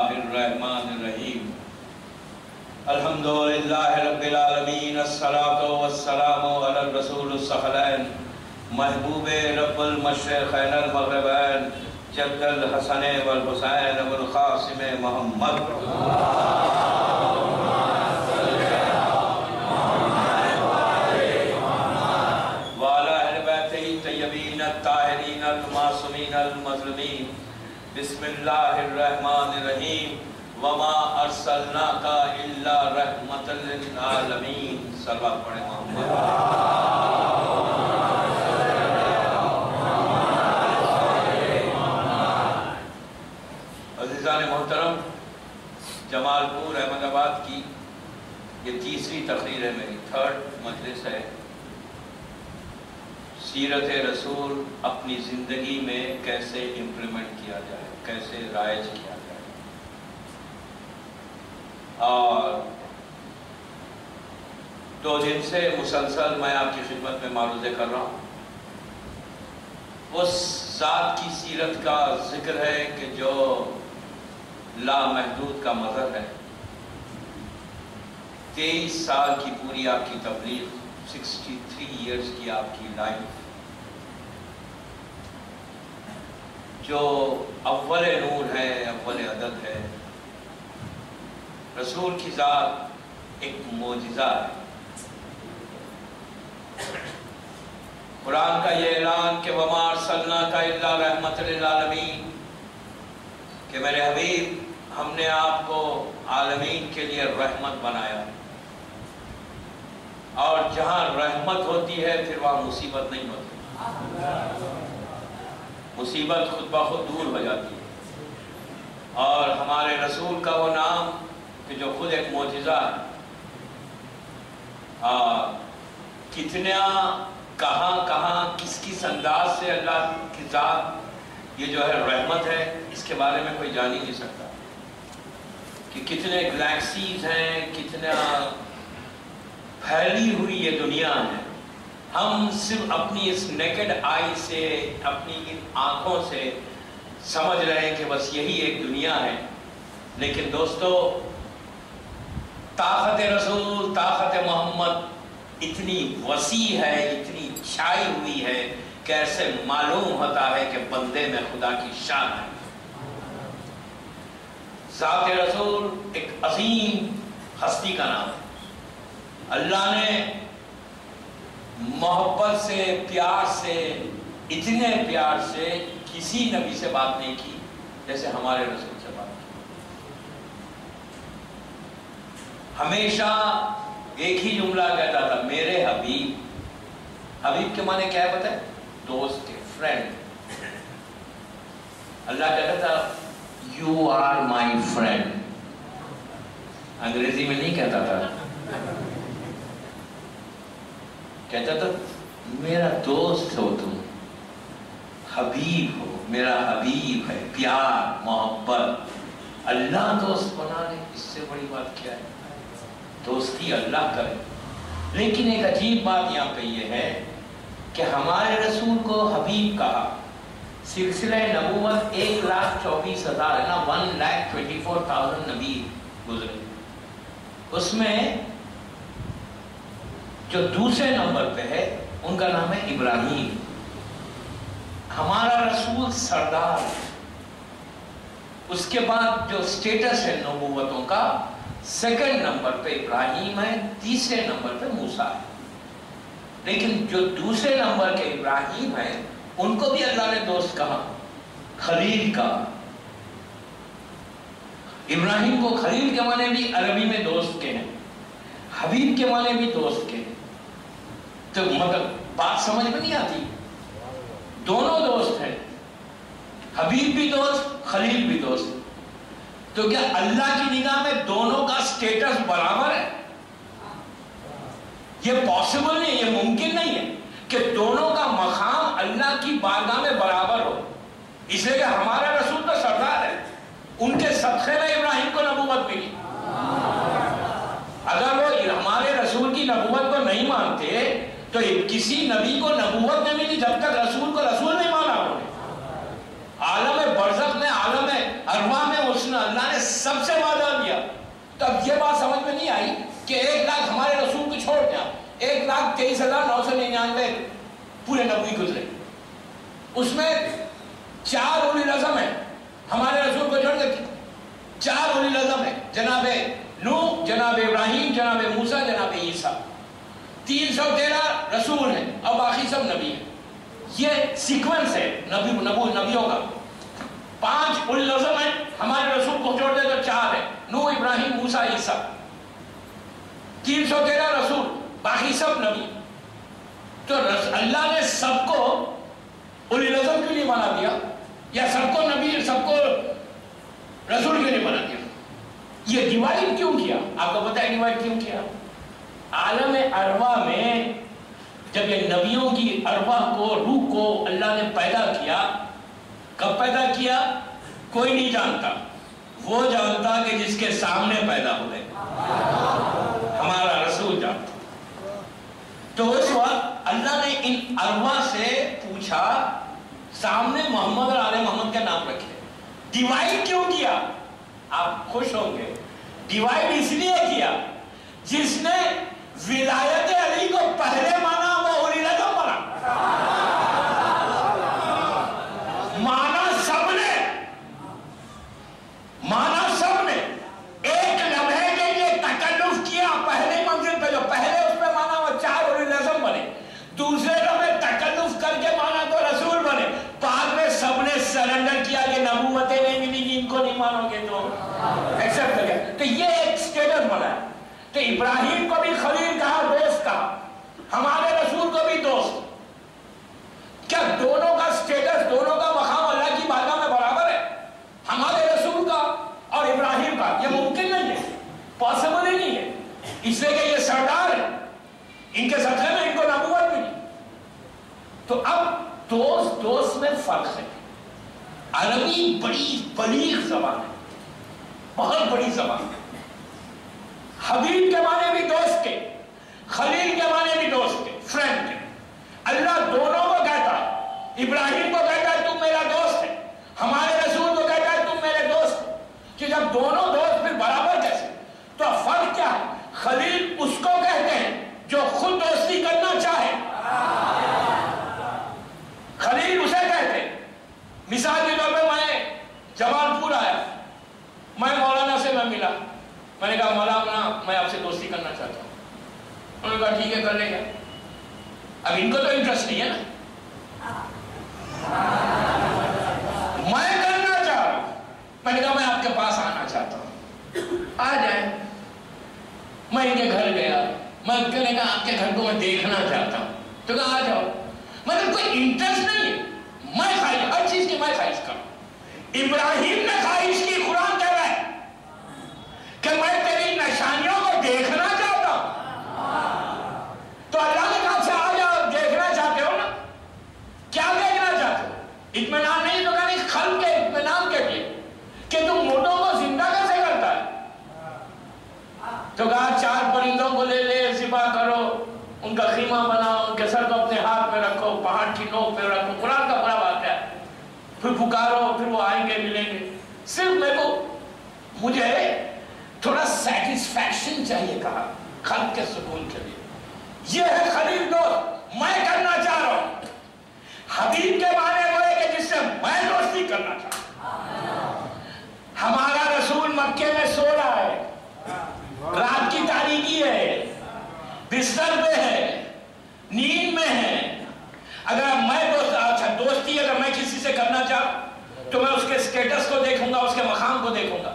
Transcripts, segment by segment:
الرحمن الرحیم الحمدللہ رب العالمین الصلاۃ والسلام علی الرسول الثقلین محبوب رب المشرقین المغربین جد الحسن والحسین والقاسم محمد وعلی اہل بیتہ الطیبین الطاہرین المعصومین المظلومین بسم اللہ الرحمن الرحیم وما ارسلناک الا رحمۃ للعالمین صلوات پڑھیں محمد عزیزان محترم، جمال پور احمد آباد کی یہ تیسری تقریر ہے، میری تھرڈ مجلس ہے۔ سیرت رسول اپنی زندگی میں کیسے امپلیمنٹ کیا جائے، کیسے رائج کیا جائے، اور 2 دن سے مسلسل میں آپ کی خدمت میں معروضے کر رہا ہوں۔ اس ذات کی سیرت کا ذکر ہے کہ جو لامحدود کا مظہر ہے۔ 23 سال کی پوری آپ کی تبلیغ، 63 ایئرز کی آپ کی لائف، جو اول نور ہے، اول عدد ہے۔ رسول کی ذات ایک معجزہ ہے۔ قرآن کا یہ اعلان کہ وَمَا أَرْسَلْنَاكَ إِلَّا رَحْمَةً لِلْعَالَمِينَ، کہ میرے حبیب ہم نے آپ کو عالمین کے لیے رحمت بنایا، اور جہاں رحمت ہوتی ہے پھر وہاں مصیبت نہیں ہوتی، مصیبت خود بخود دور ہو جاتی ہے۔ اور ہمارے رسول کا وہ نام کہ جو خود ایک معجزہ ہے، کتنا کہاں کہاں کس کس انداز سے اللہ کی ذات یہ جو ہے رحمت ہے، اس کے بارے میں کوئی جان ہی نہیں سکتا کہ کتنے گلیکسیز ہیں، کتنا پھیلی ہوئی یہ دنیا ہے۔ ہم صرف اپنی اس نیکڈ آئی سے، اپنی ان آنکھوں سے سمجھ رہے ہیں کہ بس یہی ایک دنیا ہے، لیکن دوستو طاقت رسول، طاقت محمد اتنی وسیع ہے، اتنی چھائی ہوئی ہے کہ ایسے معلوم ہوتا ہے کہ بندے میں خدا کی شان ہے۔ ذات رسول ایک عظیم ہستی کا نام ہے۔ اللہ نے محبت سے، پیار سے، اتنے پیار سے کسی نبی سے بات نہیں کی جیسے ہمارے رسول سے بات کی۔ ہمیشہ ایک ہی جملہ کہتا تھا، میرے حبیب۔ حبیب کے معنی کیا ہے پتہ ہے؟ دوست کے، فرینڈ۔ اللہ کہتا تھا یو آر مائی فرینڈ، انگریزی میں نہیں کہتا تھا، کہتا تھا میرا دوست ہو تم، حبیب ہو، میرا حبیب ہے، پیار محبت۔ اللہ دوست بنا لے، اس سے بڑی بات کیا ہے؟ دوستی اللہ کرے۔ لیکن ایک عجیب بات یہاں پہ یہ ہے کہ ہمارے رسول کو حبیب کہا۔ سلسلہ نبوت 1,24,000 ہے نا، 1,24,000 نبی گزرے، اس میں جو دوسرے نمبر پہ ہے ان کا نام ہے ابراہیم۔ ہمارا رسول سردار ہے۔ اس کے بعد جو سٹیٹس ہے نبوتوں کا، سیکنڈ نمبر پہ ابراہیم ہے، تیسرے نمبر پہ موسیٰ ہے۔ لیکن جو دوسرے نمبر کے ابراہیم ہیں ان کو بھی اللہ نے دوست کہا، خلیل کہا۔ ابراہیم کو خلیل کے معنی بھی عربی میں دوست کے ہیں، حبیب کے معنی بھی دوست کے ہیں۔ تو مطلب بات سمجھ میں نہیں آتی، دونوں دوست ہیں، حبیب بھی دوست، خلیل بھی دوست۔ تو کیا اللہ کی نگاہ میں دونوں کا سٹیٹس برابر ہے؟ یہ پاسبل نہیں، یہ ممکن نہیں ہے کہ دونوں کا مقام اللہ کی بارگاہ میں برابر ہو، اس لیے کہ ہمارا رسول تو سردار ہے، ان کے صدقے میں ابراہیم کو نبوت ملی۔ اگر وہ ہمارے رسول کی نبوت کو نہیں مانتے تو کسی نبی کو نبوت نہیں ملی جب تک رسول کو رسول نہیں مانا انہوں نے۔ عالم برزخ میں، عالم ارواح میں اس نے اللہ نے سب سے وعدہ لیا. تو اب یہ بات سمجھ میں نہیں آئی کہ 1 لاکھ ہمارے رسول کو چھوڑ دیا, 1,23,999 پورے نبی گزرے, اس میں 4 اولی العزم ہیں ہمارے رسول کو چھوڑ کے. 4 اولی العزم ہیں, جناب نوح, جناب ابراہیم, جناب موسیٰ, جناب عیسیٰ. 313 رسول ہیں اور باقی سب نبی ہیں. یہ سیکوینس ہے نبیوں کا. 5 اولی العزم ہیں ہمارے رسول کو چھوڑ دے تو 4 ہیں, نوح, ابراہیم, موسیٰ, عیسیٰ. 313 رسول, باقی سب نبی. تو اللہ نے سب کو اولی العزم کیوں نہیں بنا دیا, یا سب کو نبی, سب کو رسول کیوں نہیں بنا دیا؟ یہ ڈیوائڈ کیوں کیا؟ آپ کو پتہ ہے ڈیوائڈ کیوں کیا؟ عالم ارواح میں جب یہ نبیوں کی ارواح کو, روح کو اللہ نے پیدا کیا, کب پیدا کیا کوئی نہیں جانتا, وہ جانتا کہ جس کے سامنے پیدا ہوئے, ہمارا رسول جانتا. تو اس وقت اللہ نے ان ارواح سے پوچھا, سامنے محمد اور آل محمد کا نام رکھے. ڈیوائڈ کیوں کیا؟ آپ خوش ہوں گے, ڈیوائڈ اس لیے کیا جس نے ولایت علی کو پہلے مانا وہ اولی العزم بنا. مانا سب نے, ایک لمحے کے لیے تکلف کیا پہلی منزل پہ, جو پہلے اس پہ مانا وہ 4 اولی العزم بنے, دوسرے لمحے تکلف کر کے مانا تو رسول بنے, بعد میں سب نے سرنڈر کیا کہ نبوتیں نہیں ملی گی, ان کو نہیں مانو گے تو ایکسپٹ کر گیا. تو یہ ایک سٹیٹس بنا ہے. تو ابراہیم کو بھی خلیل کہا, دوست کہا, ہمارے رسول کو بھی دوست. کیا دونوں کا سٹیٹس, دونوں کا مقام اللہ کی بارگاہ میں برابر ہے؟ ہمارے رسول کا اور ابراہیم کا یہ ممکن نہیں ہے, پاسبل ہی نہیں ہے, اس لیے کہ یہ سردار ہے, ان کے صدقے میں ان کو نبوت ملی. تو اب دوست میں فرق ہے. عربی بڑی بلیغ زبان ہے, بہت بڑی زبان ہے. حبیب کے معنی بھی دوست کے, خلیل کے معنی بھی دوست کے, فرینڈ کے. اللہ دونوں کو کہتا ہے, ابراہیم کو کہتا ہے تم میرا دوست ہے, ہمارے رسول کو کہتا ہے تم میرے دوست ہو. کہ جب دونوں دوست پھر برابر کیسے؟ تو فرق کیا ہے؟ خلیل اس کو کہتے ہیں جو خود دوستی کرنا چاہے, خلیل اسے کہتے ہیں. مثال کے طور پہ میں جمال پور آیا, میں مولانا سے میں ملا, میں نے کہا مولانا میں آپ سے دوستی کرنا چاہتا ہوں. انہوں نے کہا ٹھیک ہے کر لیں گے. اب ان کو تو انٹرسٹ نہیں ہے نا, میں کرنا چاہ رہا ہوں. میں نے کہا میں آپ کے پاس آنا چاہتا ہوں, آ جائیں. میں ان کے گھر گیا, میں نے کہا آپ کے گھر کو میں دیکھنا چاہتا ہوں, تو کہا آ جاؤ. مطلب کوئی انٹرسٹ نہیں ہے, میں خواہش, ہر چیز کی میں خواہش کروں. ابراہیم نے خواہش کی, قرآن کہہ رہا ہے کہ میں تیری نشانیوں کو دیکھنا چاہتا ہوں. تو اللہ نے کہا سے آ جاؤ, دیکھنا چاہتے ہو نا, کیا دیکھنا چاہتے ہو؟ اطمینان نہیں, تو کہا نہیں, خلق کے اطمینان کے لیے کہ تم موٹوں کو زندہ کیسے کرتا ہے. تو کہا 4 پرندوں کو لے لے, ذبح کرو, ان کا خیمہ بناؤ, ان کے سر کو اپنے ہاتھ میں رکھو, پہاڑ کی نوک پہ رکھو, قرآن کا بڑا بات ہے. پھر پکارو, پھر وہ آئیں گے, ملیں گے. صرف میرے کو, مجھے تھوڑا سیٹسفیکشن چاہیے کہا خلق کے سکون کے لیے. یہ ہے خلیل دوست, میں کرنا چاہ رہا ہوں. حبیب کے معنی وہ ہے کہ جس سے میں دوستی کرنا چاہتا ہوں. ہمارا رسول مکے میں سو رہا ہے, رات کی تاریکی ہے, بستر پہ ہے, نیند میں ہے. اگر میں دوستی اگر میں کسی سے کرنا چاہوں تو میں اس کے سٹیٹس کو دیکھوں گا, اس کے مقام کو دیکھوں گا,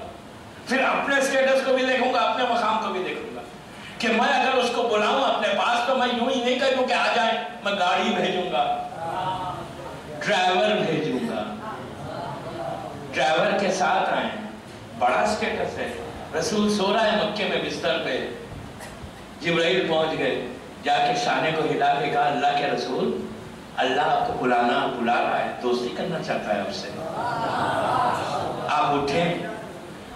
پھر اپنے سٹیٹس کو بھی دیکھوں گا, اپنے مقام کو بھی دیکھوں گا. کہ میں اگر اس کو بلاؤں اپنے پاس تو میں یوں ہی نہیں کہوں کہ آ جائیں, میں گاڑی بھیجوں گا, ڈرائیور بھیجوں گا, ڈرائیور کے ساتھ آئیں. بڑا سٹیٹس ہے. رسول سو رہا ہے مکے میں بستر پہ, جبرائیل پہنچ گئے, جا کے شانے کو ہلا کے کہا اللہ کے رسول, اللہ آپ کو بلا رہا ہے, دوستی کرنا چاہتا ہے آپ سے, آپ اٹھیں,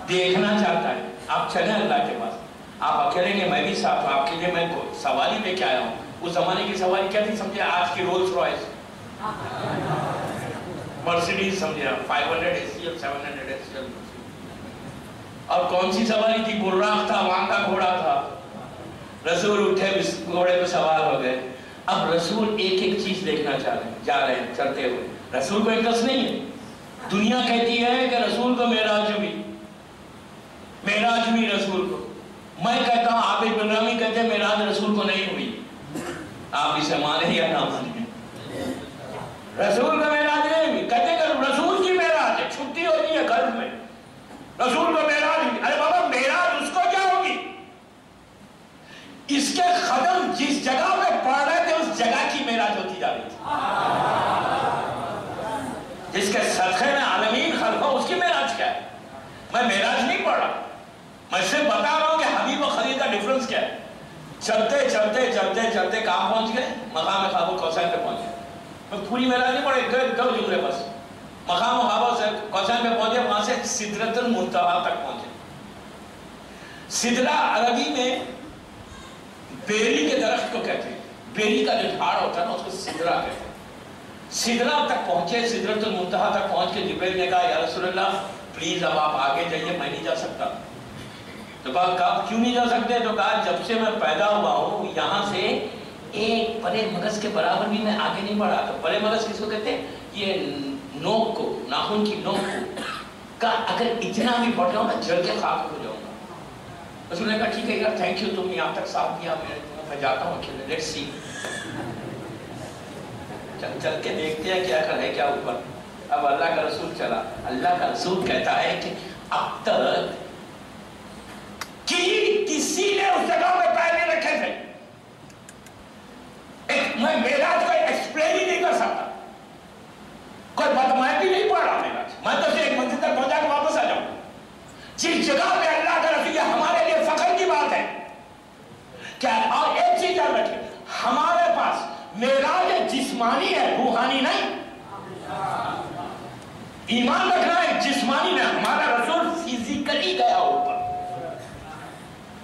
دیکھنا چاہتا ہے, آپ چلیں اللہ کے پاس. آپ اکیلے گے, میں بھی ساتھ ہوں, آپ کے لیے میں سواری لے کے آیا ہوں. اس زمانے کی سواری کیا تھی سمجھے؟ آج کی رولز رائس, مرسیڈیز سمجھے, 500 ACL 700 ACL, اور کون سی سواری تھی؟ براق تھا، وہاں کا گھوڑا تھا. رسول اٹھے، گھوڑے پہ سوار ہو گئے. اب رسول ایک ایک چیز دیکھنا چاہ رہے ہیں، جا رہے ہیں چلتے ہوئے. رسول کو انٹرسٹ نہیں ہے. دنیا کہتی ہے کہ رسول کو معراج ہوئی رسول کو. میں کہتا ہوں، عابد بن رامی کہتے ہیں معراج رسول کو نہیں ہوئی. آپ اسے مانیں یا نہ مانیں، رسول کو معراج نہیں ہوئی. کہتے ہیں کہ رسول کی معراج ہے، چھٹی ہوتی ہے گھر میں، رسول کو معراج ہوئی. ارے بابا معراج اس کو کیا ہوگی؟ اس کے قدم جس جگہ پہ پڑ رہے تھے اس جگہ کی معراج ہوتی جا رہی تھی. جس کے صدقے میں عالمین خلق ہو اس کی معراج کیا ہے؟ میں معراج نہیں پڑھ رہا، میں صرف بتا رہا ہوں کہ حبیب و خلیل کا ڈیفرنس کیا ہے. چلتے چلتے چلتے چلتے کہاں پہنچ گئے؟ مقام خواب الکوثر پہ پہنچ گئے. میں پوری معراج نہیں پڑھے، دو جملے بس. مقام خواب الکوثر پہ پہنچے، وہاں سے سدرۃ المنتہا تک پہنچے. سدرہ عربی میں بیری کے درخت کو کہتے ہیں، بیری کا جو جھاڑ ہوتا ہے نا اس کو سدرہ کہتے ہیں. سدرہ تک پہنچے، سدرۃ المنتہا تک پہنچ کے جبریل نے کہا یا رسول اللہ پلیز اب آپ آگے جائیے، میں نہیں جا سکتا. تو کہا کیوں نہیں جا سکتے؟ تو کہا جب سے میں پیدا ہوا ہوں یہاں سے ایک پرے مغز کے برابر بھی میں آگے نہیں بڑھا. تو پرے مغز کس کو کہتے ہیں؟ یہ نوک کو، ناخن کی نوک کو. کہا اگر اتنا بھی بڑھ جاؤں میں جل کے خاک ہو جاؤں گا. رسول نے کہا ٹھیک ہے یار، تھینک یو، تم یہاں تک ساتھ دیا، میں جاتا ہوں اکیلے، لیٹس سی. چل کے دیکھتے ہیں کیا کرے کیا اوپر. اب اللہ کا رسول چلا. اللہ کا رسول کہتا ہے کہ اب تک کسی نے اس جگہ پہ پیر نہیں رکھے تھے. میں معراج کو ایکسپلین ہی نہیں کر سکتا. کوئی بات میں بھی نہیں پڑھ رہا معراج، میں تو ایک منزل تک پہنچا کے واپس آ جاؤں. جس جگہ پہ اللہ کا رسول، یہ ہمارے لیے فخر کی بات ہے کیا. اور ایک چیز یاد رکھیں، ہمارے پاس معراج جسمانی ہے، روحانی نہیں. ایمان رکھنا ہے جسمانی میں. ہمارا رسول فزیکلی گیا اوپر،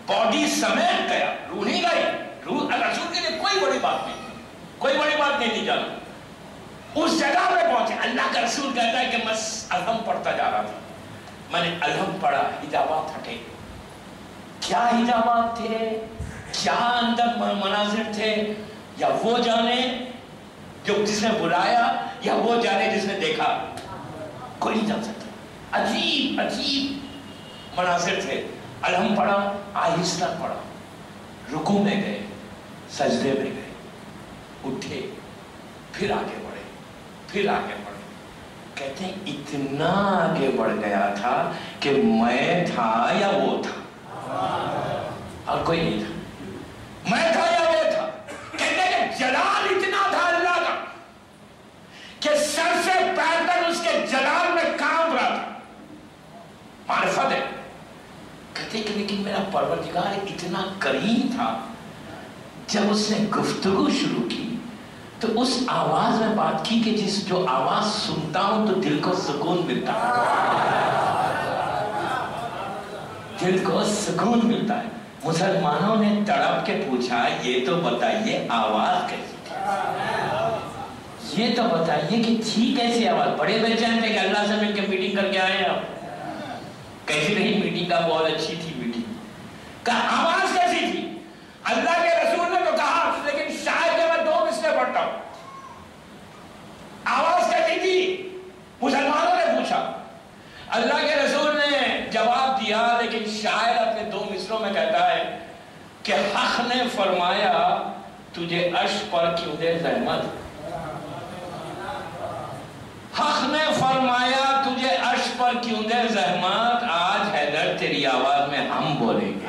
باڈی سمیت گیا، روح نہیں گئی. روح رسول کے لیے کوئی بڑی بات نہیں، کوئی بڑی بات نہیں جانا. اس جگہ پہ پہنچے. اللہ کا رسول کہتا ہے کہ میں الحم پڑھتا جا رہا تھا، میں نے الحم پڑھا، حجابات ہٹے. کیا حجابات تھے، کیا اندر مناظر تھے، یا وہ جانے جو جس نے بلایا، یا وہ جانے جس نے دیکھا، کوئی نہیں جان سکتا. عجیب عجیب مناظر تھے. الحم پڑھا، آہستہ پڑھا، رکوع میں گئے، سجدے میں گئے، اٹھے، پھر آگے بڑھے، پھر آگے بڑھے. کہتے ہیں اتنا آگے بڑھ گیا تھا کہ میں تھا یا وہ تھا، اور کوئی نہیں تھا. میں تھا یا وہ تھا. کہتے ہیں کہ جلال اتنا تھا اللہ کا کہ سر سے پیر تک اس کے جلال میں کام رہا تھا. معرفت ہے. کہتے کہ لیکن میرا پروردگار اتنا کریم تھا، جب اس نے گفتگو شروع کی تو اس آواز میں بات کی کہ جو آواز سنتا ہوں تو دل کو سکون ملتا ہے، دل کو سکون ملتا ہے. مسلمانوں نے تڑپ کے پوچھا یہ تو بتائیے آواز کیسی تھی، یہ تو بتائیے کہ تھی کیسی آواز. بڑے بے چین تھے کہ اللہ سے مل کے میٹنگ کر کے آئے آپ. کیسی رہی میٹنگ؟ کا بہت اچھی تھی میٹنگ. کہا آواز کیسی تھی؟ اللہ کے رسول نے تو کہا لیکن شاید کہ میں 2 مصرے پڑھتا ہوں. آواز کیسی تھی؟ مسلمانوں نے پوچھا. اللہ کے رسول نے جواب دیا لیکن شاعر اپنے 2 مصروں میں کہتا ہے کہ حق نے فرمایا تجھے عرش پر کیوں دے زحمت. حق نے فرمایا تجھے عرش پر کیوں دے زحمت. آج حیدر تیری آواز میں ہم بولیں گے،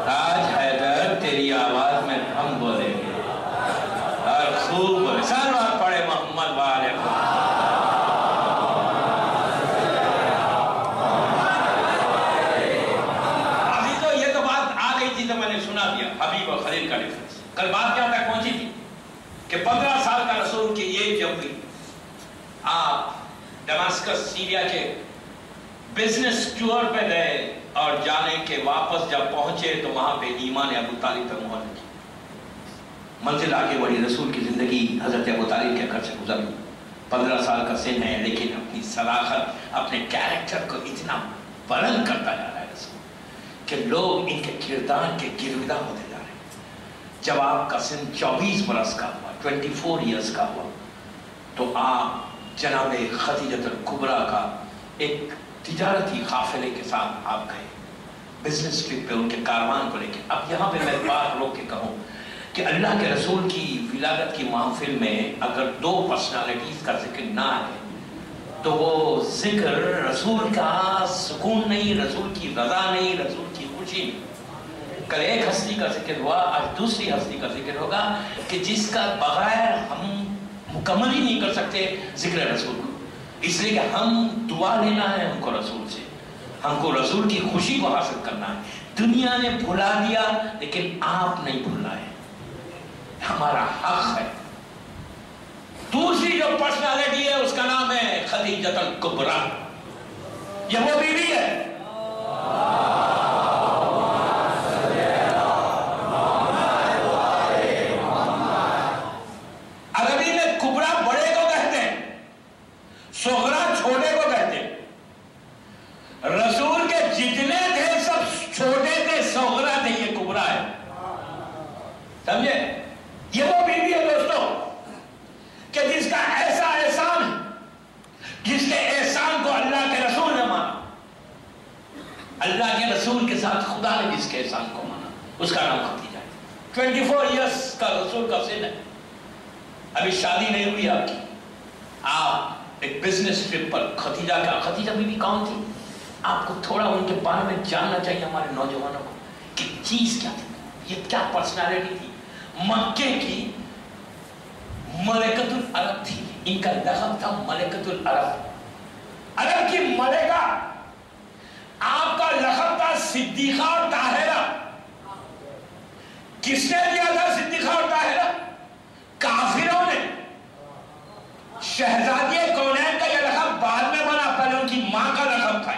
آج حیدر تیری آواز میں ہم بولیں گے. اور خوب بولے. سلوات پڑھے محمد والے. عزیزو یہ تو بات آ گئی تھی تو میں نے سنا دیا حبیب اور خلیل کا ڈیفرنس. کل بات کیا تک پہنچی تھی کہ 15 سال کا رسول کی یہ جب ہوئی. آپ دماسکس سیریا کے بزنس ٹور پہ گئے اور جانے کے واپس جب پہنچے تو وہاں پہ ایمان ابو طالب پر مہر لگی. منزل آگے بڑھی. رسول کی زندگی حضرت ابو طالب کے گھر سے گزری. 15 سال کا سن ہے لیکن اپنی صلاحت اپنے کیریکٹر کو اتنا بلند کرتا جا رہا ہے رسول کہ لوگ ان کے کردار کے گرویدہ ہوتے جا رہے ہیں. جب آپ کا سن 24 برس کا ہوا 24 ایئرس کا ہوا تو آپ جناب خدیجہ الکبریٰ کا ایک تجارتی قافلے کے ساتھ آپ گئے بزنس ٹرپ پہ ان کے کاروان کو لے کے. اب یہاں پہ میں بات روک کے کہوں کہ اللہ کے رسول کی ولادت کی محفل میں اگر 2 پرسنالٹیز کا ذکر نہ ہے تو وہ ذکر رسول کا سکون نہیں، رسول کی رضا نہیں، رسول کی خوشی نہیں. کل ایک ہستی کا ذکر ہوا، آج دوسری ہستی کا ذکر ہوگا کہ جس کا بغیر ہم مکمل ہی نہیں کر سکتے ذکر رسول کو. اس لیے کہ ہم دعا لینا ہے ہم کو رسول سے، ہم کو رسول کی خوشی کو حاصل کرنا ہے. دنیا نے بھلا دیا لیکن آپ نہیں بھلا ہے، ہمارا حق ہے. دوسری جو پرسنالٹی ہے اس کا نام ہے خدیجہ الکبریٰ. یہ وہ بیوی ہے عربی میں کبریٰ بڑے کو کہتے ہیں، صغریٰ چھوٹے کو کہتے ہیں. رسول کے جتنے تھے سب چھوٹے تھے، صغریٰ تھے، یہ کبریٰ ہے. سمجھے؟ یہ وہ بیوی ہے دوستوں کہ جس کا ایسا احسان، جس کے احسان کو اللہ کے رسول نے مانا، اللہ کے رسول کے ساتھ خدا نے جس کے احسان کو مانا، اس کا نام خدیجہ ہے. 24 ایئرس کا رسول کا سن ہے، ابھی شادی نہیں ہوئی آپ کی. آپ ایک بزنس ٹرپ پر خدیجہ بیوی کون تھی؟ آپ کو تھوڑا ان کے بارے میں جاننا چاہیے ہمارے نوجوانوں کو کہ چیز کیا تھی، یہ کیا پرسنالٹی تھی. مکے کی ملکۃ العرب تھی، ان کا لقب تھا ملکۃ العرب، عرب کی ملکہ. آپ کا لقب تھا صدیقہ اور طاہرہ. کس نے دیا تھا صدیقہ اور طاہرہ؟ کافروں نے. شہزادی کونین کا یہ لقب بعد میں بنا، پہلے ان کی ماں کا لقب تھا.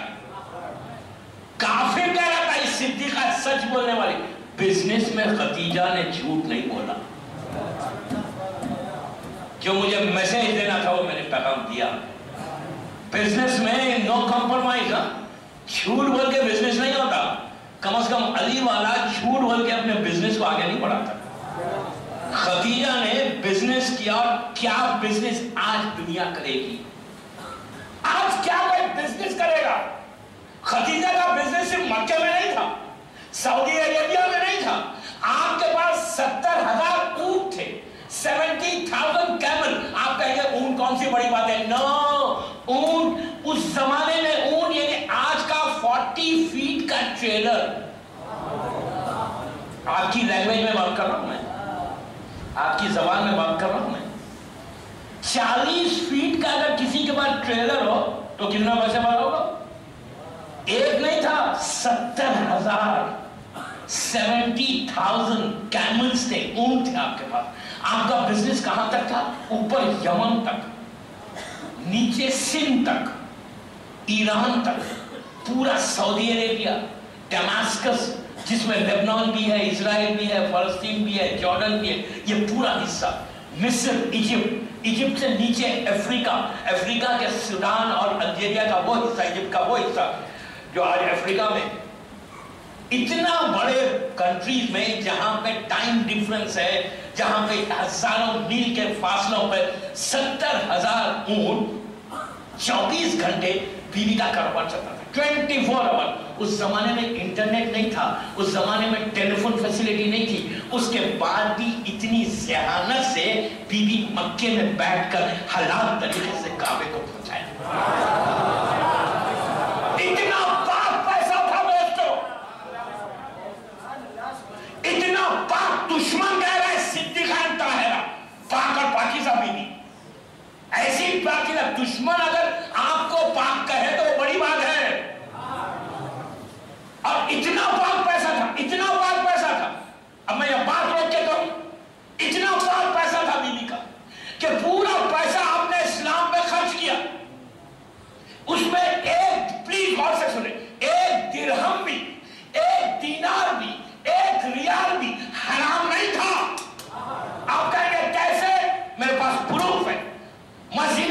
کافر کہہ رہا تھا اس صدیقہ سچ بولنے والی. بزنس میں خدیجہ نے جھوٹ نہیں بولا. جو مجھے میسیج دینا تھا وہ میں نے پیغام دیا. بزنس میں نو کمپرومائز. جھوٹ بول کے بزنس نہیں ہوتا. کم از کم علی والا جھوٹ بول کے اپنے بزنس کو آگے نہیں بڑھاتا. خدیجہ نے بزنس کیا. کیا بزنس آج دنیا کرے گی؟ آج کیا کوئی بزنس کرے گا؟ خدیجہ کا بزنس صرف مکے میں نہیں تھا، سعودی عربیہ میں نہیں تھا. آپ کے پاس 70,000 اونٹ تھے، 70,000 کیمل. آپ کہیں گے اونٹ کون سی بڑی بات ہے؟ نو، اونٹ اس زمانے میں اونٹ یعنی آج کا 40 فیٹ کا ٹریلر. آپ کی لینگویج میں بات کر رہا ہوں میں، آپ کی زبان میں بات کر رہا ہوں میں. 40 فیٹ کا اگر کسی کے پاس ٹریلر ہو تو کتنا پیسے والا ہوگا؟ ایک نہیں تھا، 70,000 70,000 کیملز تھے، اونٹ تھے آپ کے پاس. آپ کا بزنس کہاں تک تھا؟ اوپر یمن تک، نیچے سندھ تک، ایران تک، پورا سعودی عربیہ، ڈیماسکس جس میں لبنان بھی ہے، اسرائیل بھی ہے، فلسطین بھی ہے، جارڈن بھی ہے، یہ پورا حصہ، مصر، ایجپٹ سے نیچے افریقہ کے سوڈان اور الجیریا کا وہ حصہ، ایجپٹ کا وہ حصہ جو آج افریقہ میں. اتنا بڑے کنٹریز میں جہاں پہ ٹائم ڈیفرنس ہے، جہاں پہ ہزاروں میل کے فاصلوں پہ 70,000 اونٹ، 24 گھنٹے بیوی کا کاروبار چلتا تھا. 24 آور. اس زمانے میں انٹرنیٹ نہیں تھا، اس زمانے میں ٹیلی فون فیسلٹی نہیں تھی. اس کے بعد بھی اتنی ذہانت سے بیوی مکے میں بیٹھ کر حلال طریقے سے کعبے کو پہنچایا. اتنا پاک پیسہ تھا دوستو، اتنا پاک. دشمن کہہ رہے صدیقہ طاہرہ، پاک اور پاکیزہ بیوی. ایسی پاکیزہ دشمن اگر آپ کو پاک کہے تو وہ بڑی بات ہے. اور اتنا پاک پیسہ تھا، اتنا پاک پیسہ تھا. اب میں یہ بات روک کے کہوں، اتنا پاک پیسہ تھا بیوی کا کہ پورا پیسہ آپ نے اسلام پہ خرچ کیا. اس میں ایک، پلیز غور سے سنیں، ایک درہم بھی، ایک دینار بھی، ایک ریال بھی حرام نہیں تھا. آپ کہیں گے کیسے؟ میرے پاس پروف ہے. مسجد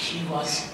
She was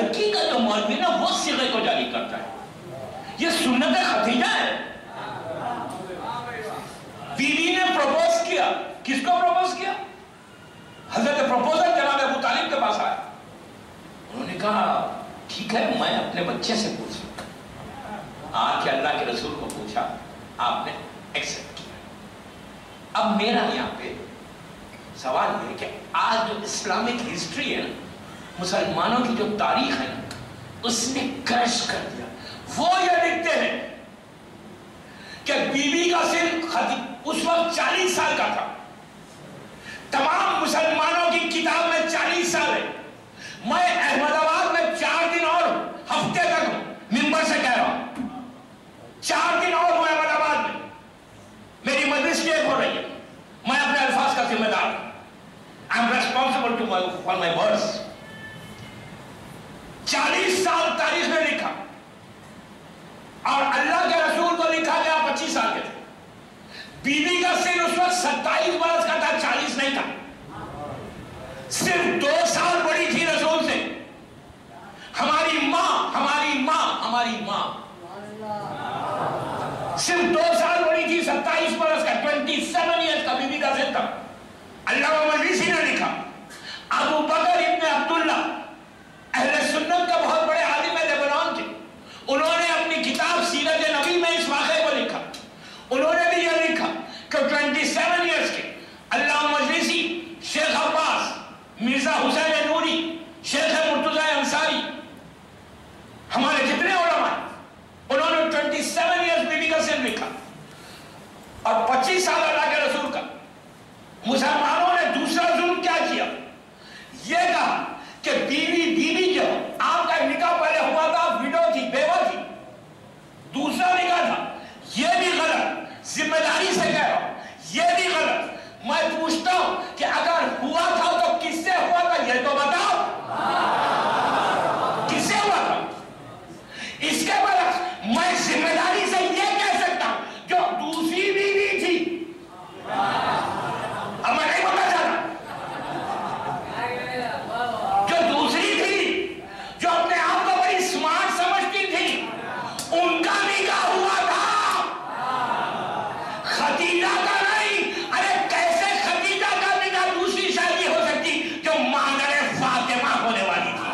لڑکی کا جو مولوی نا وہ صیغے کو جاری کرتا ہے، یہ سنت ختیجہ ہے۔ بیوی نے پروپوز کیا، کس کو پروپوز کیا؟ حضرت پروپوزل جناب ابو طالب کے پاس آیا، انہوں نے کہا ٹھیک ہے میں اپنے بچے سے پوچھوں، آ کے اللہ کے رسول کو پوچھا، آپ نے ایکسپٹ کیا۔ اب میرا یہاں پہ سوال یہ ہے کہ آج جو اسلامک ہسٹری ہے نا، مسلمانوں کی جو تاریخ ہے نا، اس نے کرش کر دیا۔ وہ یہ لکھتے ہیں کہ بی بی کا سن اس وقت 40 سال کا تھا، تمام مسلمانوں کی کتاب میں 40 سال ہے، میں احمد آباد میں 4 دن اور ہفتے تک ہوں، ممبر سے کہہ رہا ہوں 4 دن اور ہوں احمد آباد میں، میری مجلس چیک ہو رہی ہے، میں اپنے الفاظ کا ذمہ دار ہوں، I am responsible for my words۔ 40 سال تاریخ میں لکھا، اور اللہ کے رسول کو لکھا گیا 25 سال کے تھے، بی بی کا سن اس وقت 27 برس کا تھا، 40 نہیں تھا، صرف 2 سال بڑی تھی رسول سے۔ ہماری ماں صرف 2 سال بڑی تھی، 27 برس کا، 27 ایئرز کا بی بی کا سن تھا۔ علامہ مجلسی نے لکھا، ابو بکر ابن عبداللہ اہل سنت کا بہت بڑے عالم لبنان تھے، انہوں نے اپنی کتاب سیرت نبی میں اس واقعے کو لکھا، انہوں نے بھی یہ لکھا کہ 27 ایئرز کے علامہ مجلسی، شیخ عباس، مرزا حسین نوری، شیخ مرتضی انصاری، ہمارے جتنے علماء انہوں نے 27 ایئرز بی بی کا سن لکھا، اور 25 سال اللہ کے رسول کا۔ مسلمانوں نے دوسرا ظلم کیا کیا؟ یہ کہا کہ بیوی جو آپ کا نکاح پہلے ہوا تھا، وڈو تھی، بیوہ تھی، دوسرا نکاح تھا، یہ بھی غلط، ذمہ داری سے کہہ رہا ہوں یہ بھی غلط۔ میں پوچھتا ہوں کہ اگر ہوا تھا تو کس سے ہوا تھا یہ تو بتاؤ، کس سے ہوا تھا؟ اس کے برعکس میں ذمہ داری سے یہ کہہ سکتا ہوں جو دوسری بیوی تھی، اب میں نہیں بتا چاہتا، جو دوسری تھی، جو اپنے آپ کو بڑی سمارٹ سمجھتی تھی، ان کا نکاح ہوا تھا، ختیجہ کا نہیں۔ ارے کیسے ختیجہ کا نکاح دوسری شادی ہو سکتی جو مادر فاطمہ ہونے والی تھی؟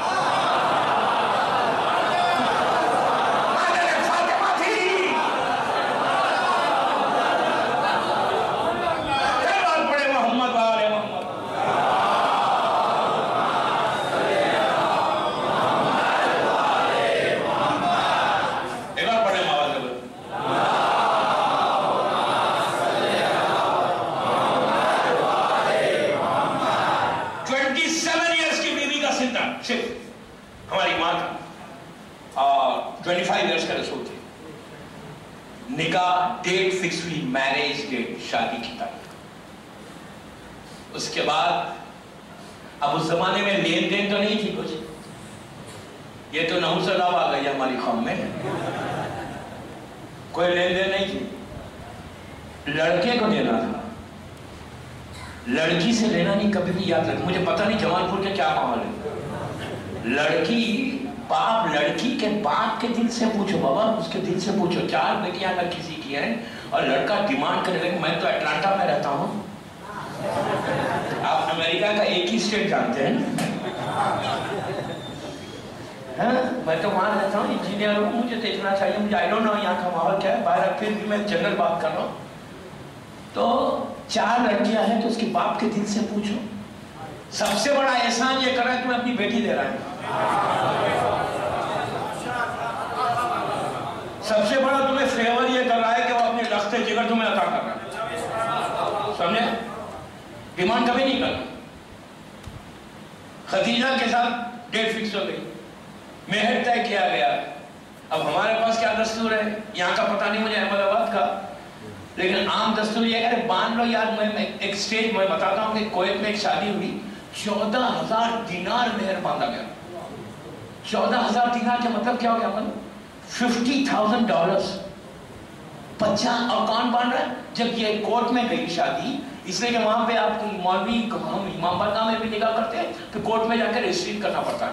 مادر فاطمہ تھی۔ بات پڑے محمد والے محمد۔ ایک بار پڑھے ماوال کے بعد 27 ایئرز کی بیوی کا سن تھا صرف ہماری ماں کا، اور 25 ایئرز کا رسول تھے۔ نکاح ڈیٹ فکس ہوئی، میریج ڈیٹ، شادی کی تاریخ۔ اس کے بعد اب اس زمانے میں لین دین تو نہیں تھی کچھ، یہ تو نحوس اللہ آ گئی ہماری قوم میں، کوئی لین دین نہیں تھی، لڑکے کو دینا تھا، لڑکی سے لینا نہیں۔ کبھی بھی یاد رکھ، مجھے پتہ نہیں جمال پور کے کیا ماحول ہے، لڑکی باپ لڑکی کے باپ کے دل سے پوچھو، بابا اس کے دل سے پوچھو، 4 بیٹیاں اگر کسی کی ہیں اور لڑکا ڈیمانڈ کرنے لگے، میں تو اٹلانٹا میں رہتا ہوں، آپ امریکہ کا ایک ہی اسٹیٹ جانتے ہیں، میں تو وہاں رہتا ہوں، انجینئر ہوں، مجھے دیکھنا چاہیے، مجھے آئی ڈونٹ نو یہاں کا ماحول کیا ہے، باہر پھر بھی میں جنرل بات کر رہا ہوں۔ تو 4 لڑکیاں ہیں تو اس کے باپ کے دل سے پوچھو، سب سے بڑا احسان یہ کر رہا ہے تمہیں اپنی بیٹی دے رہا ہے، سب سے بڑا تمہیں فیور یہ کر رہا ہے کہ وہ اپنے لخت جگر تمہیں عطا کر رہا ہے، سمجھے؟ ڈیمانڈ کبھی نہیں کرنا۔ ختیجہ کے ساتھ ڈیٹ فکس ہو گئی، مہر طے کیا گیا۔ اب ہمارے پاس کیا دستور ہے یہاں کا پتہ نہیں مجھے، احمد آباد کا، لیکن عام دستور یہ کہ باندھ لو یاد۔ میں ایک اسٹیج میں بتاتا ہوں کہ کویت میں ایک شادی ہوئی، 14,000 دینار مہر باندھا گیا۔ 14,000 دینار کا مطلب کیا ہو گیا؟ $50,000۔ 50 اور کون باندھ رہا ہے؟ جب یہ کورٹ میں گئی شادی، اس لیے کہ وہاں پہ آپ کی مولوی، ہم امام باردہ میں بھی نکاح کرتے ہیں، پھر کورٹ میں جا کے رجسٹری کرنا پڑتا ہے۔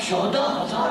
14,000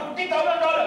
$50,000।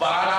12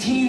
3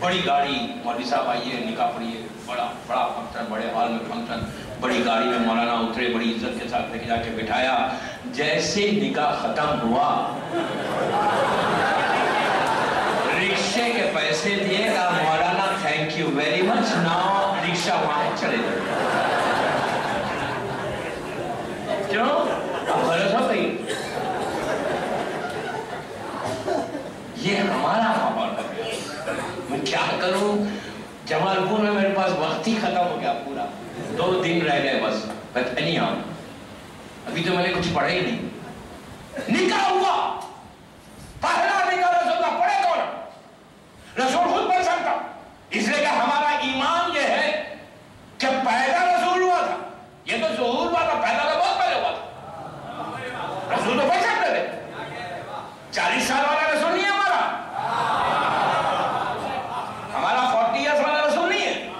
بڑی گاڑی، مولوی صاحب آئیے نکاح پڑھیے، بڑا فنکشن، بڑے ہال میں فنکشن، بڑی گاڑی میں مولانا اترے، بڑی عزت کے ساتھ لے کے جا کے بٹھایا. جیسے نکاح ختم ہوا رکشے کے پیسے دیے، کہا مولانا thank you very much, now رکشہ وہاں چلے جائے. کیوں؟ اب غلط ہو گئی. یہ ہمارا ماحول ہو گیا. میں کیا کروں؟ جمال پور میں میرے پاس وقت ہی ختم ہو گیا پورا، 2 دن رہ گئے بس. نہیں آؤں ابھی تو میں نے کچھ پڑھا ہی نہیں. نکاح ہوا، پہلا نکاح رسول کا پڑھے کون؟ رسول خود پڑھ سکتا، اس لیے کہ ہمارا ایمان یہ ہے کہ پیدا رسول ہوا تھا. یہ تو ظہور ہوا تھا، پیدا تو بہت پہلے ہوا تھا. رسول تو پڑھ سکتے تھے. 40 سال والا رسول نہیں ہے ہمارا، ہمارا 40 ایئرس والا رسول نہیں ہے.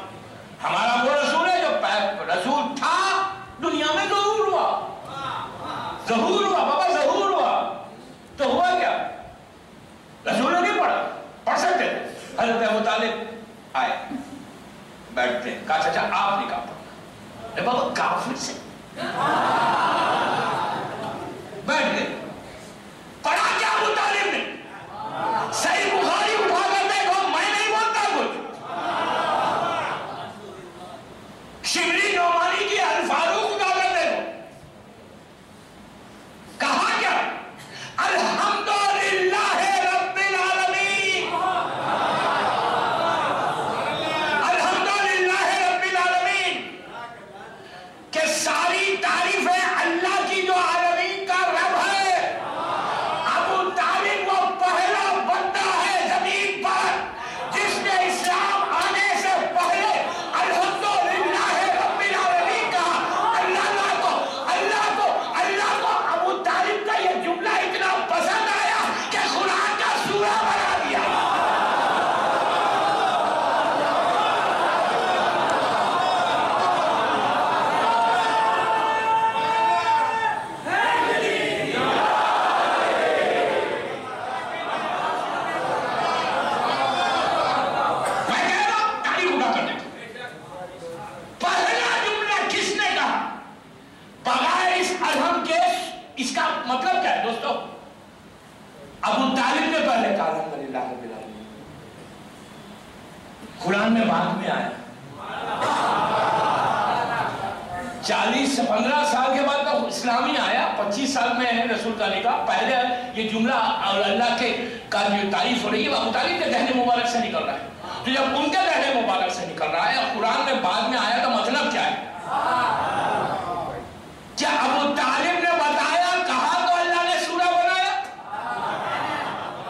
ہمارا وہ رسول ہے جو رسول تھا، دنیا میں ظہور ہوا. ظہور ہوا بابا، ظہور ہوا. تو ہوا کیا؟ رسول نے نہیں پڑھا، پڑھ سکتے تھے. حضرت ابو طالب آئے، بیٹھتے ہیں، کہا چچا آپ نکاح پڑھنا. اے بابا کافر سے بیٹھ گئے. پڑھا کیا ابو طالب نے؟ صحیح بخاری اٹھا کر دیکھو، میں نہیں بولتا کچھ. شبلی نعمانی کی الفاروق اٹھا کر دیکھو. کہا کیا؟ الحمدللہ رب العالمین، الحمدللہ رب العالمین، کہ ساری تعریفیں اللہ کی جو عالمین کا رب ہے. ابو طالب وہ پہلا بندہ ہے زمین پر جس نے اسلام آنے سے پہلے الحمدللہ رب العالمین کا. اللہ کو ابو طالب کا یہ جملہ اتنا پسند آیا کہ قرآن کا سورہ بنا دیا. میں کہہ رہا ہوں تاریخ اٹھا کر دیکھو. پہلا جملہ کس نے کہا بغیر اس ارحم کے؟ اس کا مطلب کیا ہے دوستو؟ ابو طالب نے پہلے کہا الحمدللہ رب العالمین. قرآن میں بعد میں آیا. 15 سال کے بعد تو اسلامی آیا. 25 سال میں ہے رسول کا نکاح. پہلے یہ جملہ اللہ کے کا جو تعریف ہو رہی ہے ابو طالب کے دہن مبارک سے نکل رہا ہے. تو جب ان کے دہن مبارک سے نکل رہا ہے، قرآن میں بعد میں آیا، تو مطلب کیا ہے؟ کیا ابو طالب نے بتایا، کہا تو اللہ نے سورہ بنایا؟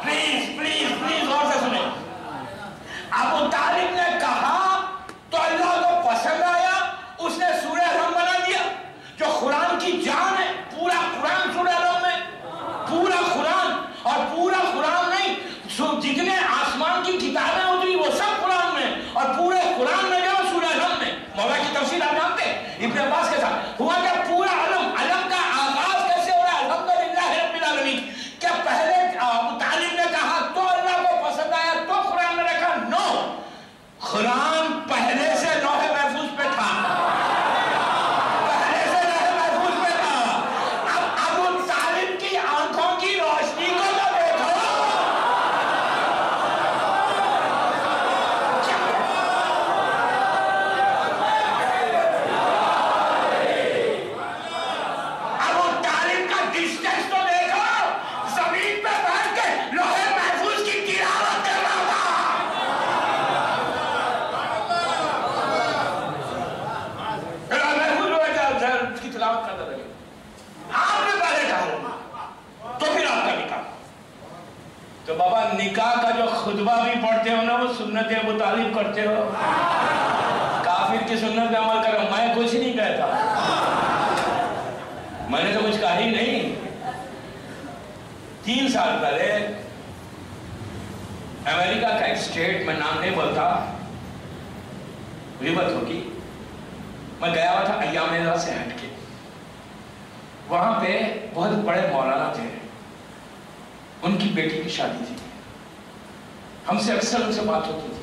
پلیز غور سے سنیں. ابو طالب نے کہا تو اللہ کو پسند آیا، اس نے سورہ رحم بنا دیا جو قرآن کی جان ہے. پورا قرآن سورہ رحم میں، پورا قرآن. اور پورا قرآن نہیں، جتنے آسمان کی کتابیں اتری وہ سب قرآن میں، اور پورے قرآن میں جو سورہ رحم میں. مولا کی تفسیر آپ جانتے ہیں ابن عباس کے ساتھ ہوا کہ پورا علم کا آغاز کیسے ہو رہا ہے؟ الحمدللہ رب العالمین. کیا پہلے ابو طالب نے کہا تو اللہ کو پسند آیا تو قرآن میں رکھا؟ نو، قرآن پہلے سے لوح محفوظ پہ تھا، پہلے سے لوح محفوظ پہ تھا. اب ابو طالب کی آنکھوں کی روشنی کو تو دیکھو. ابو طالب کا ڈسٹینس تو دیکھو، زمین پہ بیٹھ کے لوح محفوظ کی تلاوت کر رہا تھا. لوح محفوظ اس کی تلاوت کرتا رہے. آپ نے پہلے کہا تو پھر آپ کا نکاح. تو بابا نکاح کا جو خطبہ بھی پڑھتے ہو نا، وہ سنت ابو طالب کرتے ہو. کافر کی سنت پہ عمل کرو. میں کچھ نہیں کہتا، میں نے تو کچھ کہا ہی نہیں. 3 سال پہلے امریکہ کا ایک اسٹیٹ، میں نام نہیں بولتا، غیبت ہوگی، میں گیا ہوا تھا ایام ازا سے ہٹ کے. وہاں پہ بہت بڑے مولانا تھے، ان کی بیٹی کی شادی تھی. ہم سے اکثر ان سے بات ہوتی تھی.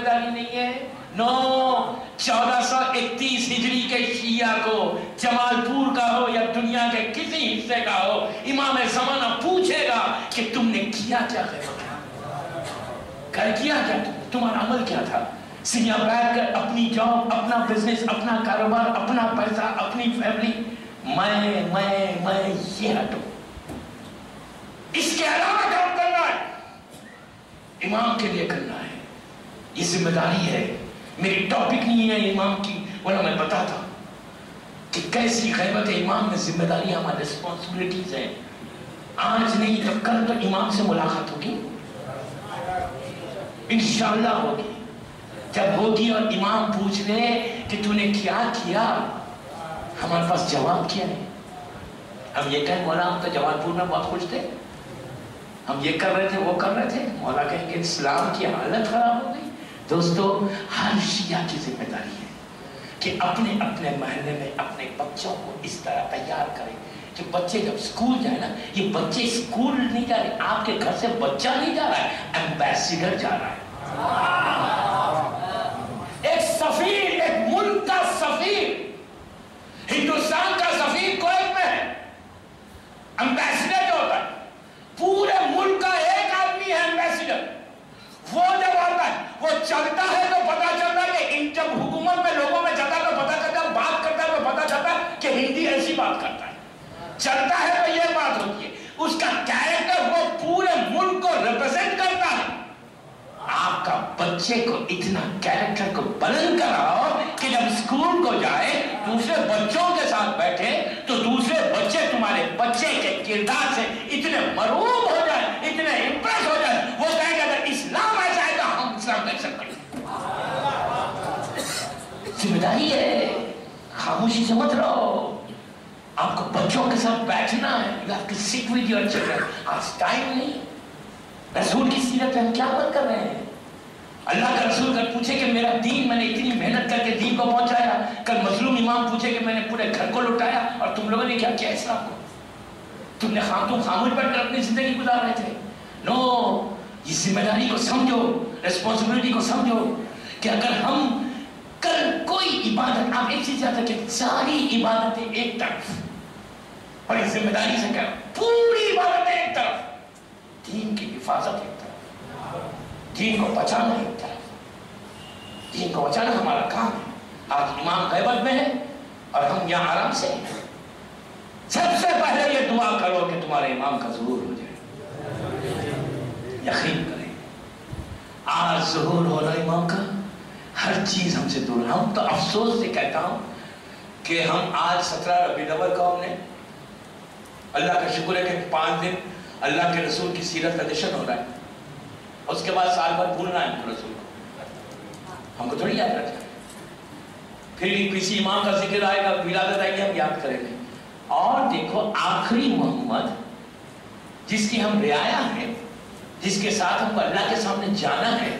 ذمہ داری نہیں ہے؟ نو، 1431 ہجری کے شیعہ کو، جمال پور کا ہو یا دنیا کے کسی حصے کا ہو، امام زمانہ پوچھے گا کہ تم نے کیا کیا کر کیا کیا، تمہارا عمل کیا تھا؟ سیاں بیٹھ کر اپنی جاب، اپنا بزنس، اپنا کاروبار، اپنا پیسہ، اپنی فیملی، میں یہ ہٹو، اس کے علاوہ کام کرنا ہے، امام کے لیے کرنا ہے، یہ ذمہ داری ہے۔ میری ٹاپک نہیں ہے امام کی، ورنہ میں بتاتا کہ کیسی غیبت امام میں ذمہ داری، ہماری ریسپانسبلٹیز ہیں۔ آج نہیں تو کل تو امام سے ملاقات ہوگی، انشاءاللہ ہوگی۔ جب ہوگی اور امام پوچھ لے کہ تو نے کیا کیا، ہمارے پاس جواب کیا ہے؟ ہم یہ کہیں مولا ہم تو جوال پور میں بہت خوش تھے، ہم یہ کر رہے تھے وہ کر رہے تھے، مولا کہیں گے اسلام کی حالت خراب ہو گئی۔ دوستو، ہر شیعہ کی ذمہ داری ہے کہ اپنے اپنے محلے میں اپنے بچوں کو اس طرح تیار کریں کہ بچے جب سکول جائیں نا، یہ بچے سکول نہیں جا رہے، آپ کے گھر سے بچہ نہیں جا رہا ہے، ایمبیسیڈر جا رہا ہے، ایک سفیر، ایک ملک کا سفیر، ہندوستان کا سفیر کویت میں ہے، ایمبیسیڈر جو ہوتا ہے پورے ملک کا ایک آدمی ہے ایمبیسیڈر، وہ جب آتا ہے وہ چلتا ہے تو پتا چلتا ہے کہ جب حکومت میں لوگوں میں جاتا ہے تو پتا چلتا ہے، بات کرتا ہے تو پتا چلتا ہے کہ ہندی ایسی بات کرتا ہے، چلتا ہے تو یہ بات ہوتی ہے، اس کا کیریکٹر وہ پورے ملک کو ریپرزینٹ کرتا ہے۔ آپ کا بچے کو اتنا کیریکٹر کو بلند کراؤ کہ جب اسکول کو جائے دوسرے بچوں کے ساتھ بیٹھے تو دوسرے بچے تمہارے بچے کے کردار سے اتنے مرعوب ہو جائیں، اتنے امپریس ہو جائیں، وہ کہیں گے اگر اسلام ایسا ہے تو ہم اسلام کا ایکسپٹ کریں۔ ذمہ داری ہے، خاموشی سے مت رہو، آپ کو بچوں کے ساتھ بیٹھنا ہے، you have to sit with your children۔ آج ٹائم نہیں، رسول کی سیرت ہم کیا عمل کر رہے ہیں؟ اللہ کا رسول کل پوچھے کہ میرا دین، میں نے اتنی محنت کر کے دین کو پہنچایا، کل مظلوم امام پوچھے کہ میں نے پورے گھر کو لٹایا اور تم لوگوں نے کیا کیا اسلام کو؟ تم نے خاموش بیٹھ کر اپنی زندگی گزار رہے تھے۔ نو، یہ ذمہ داری کو سمجھو، ریسپانسبلٹی کو سمجھو کہ اگر ہم کل کوئی عبادت، آپ ایک چیز یاد رکھیں، ساری عبادتیں ایک طرف، اور اس ذمہ داری سے کہا پوری عبادتیں ایک طرف، دین کی حفاظت ایک طرف، دین کو بچانا ایک طرف، دین کو بچانا ہمارا کام ہے۔ آج امام غیبت میں ہے اور ہم یہاں آرام سے ہیں۔ سب سے پہلے یہ دعا کرو کہ تمہارے امام کا ظہور ہو جائے، یقین کریں آج ظہور ہونا امام کا، ہر چیز ہم سے دور ہے۔ ہم تو افسوس سے کہتا ہوں کہ ہم آج 17 ربیع الاول کو ہم نے، اللہ کا شکر ہے کہ 5 دن اللہ کے رسول کی سیرت کا جشن ہو رہا ہے، اس کے بعد سال بھر بھولنا ہے ہم کو رسول کو، ہم کو تھوڑی یاد رکھنا ہے، پھر کسی امام کا ذکر آئے گا، ولادت آئے گی، ہم یاد کریں گے۔ اور دیکھو آخری محمد جس کی ہم رعایا ہیں، جس کے ساتھ ہم کو اللہ کے سامنے جانا ہے،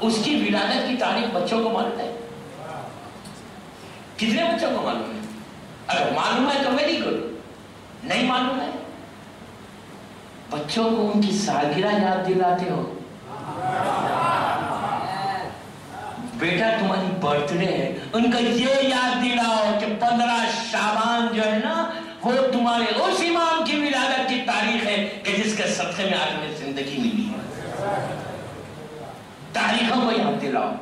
اس کی ولادت کی تاریخ بچوں کو معلوم ہے؟ کتنے بچوں کو معلوم ہے؟ اگر معلوم ہے تو ویری گڈ، نہیں معلوم ہے بچوں کو ان کی سالگرہ یاد دلاتے ہو، بیٹا تمہاری برتھ ڈے ہے، ان کو یہ یاد دلاؤ کہ 15 شعبان جو ہے نا وہ تمہارے اس امام کی ولادت کی تاریخ ہے کہ جس کے صدقے میں آج ہمیں زندگی ملی ہے، تاریخوں کو یاد دلاؤ۔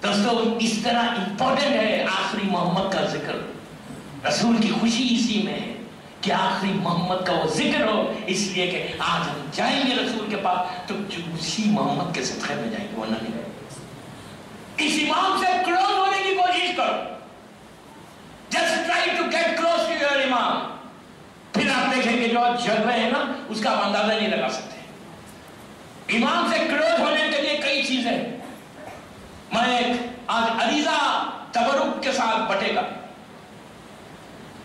دوستو اس طرح امپورٹنٹ ہے آخری محمد کا ذکر، رسول کی خوشی اسی میں ہے کہ آخری محمد کا وہ ذکر ہو، اس لیے کہ آج ہم جائیں گے رسول کے پاس تو اسی محمد کے صدقے میں جائیں گے، ورنہ نہیں۔ اس امام سے کلوز ہونے کی کوشش کرو، just try to get close to your امام، پھر آپ دیکھیں گے جو جلوے ہیں نا اس کا آپ اندازہ نہیں لگا سکتے۔ امام سے کلوز ہونے کے لیے کئی چیزیں، میں آج عریضہ تبرک کے ساتھ بٹے گا،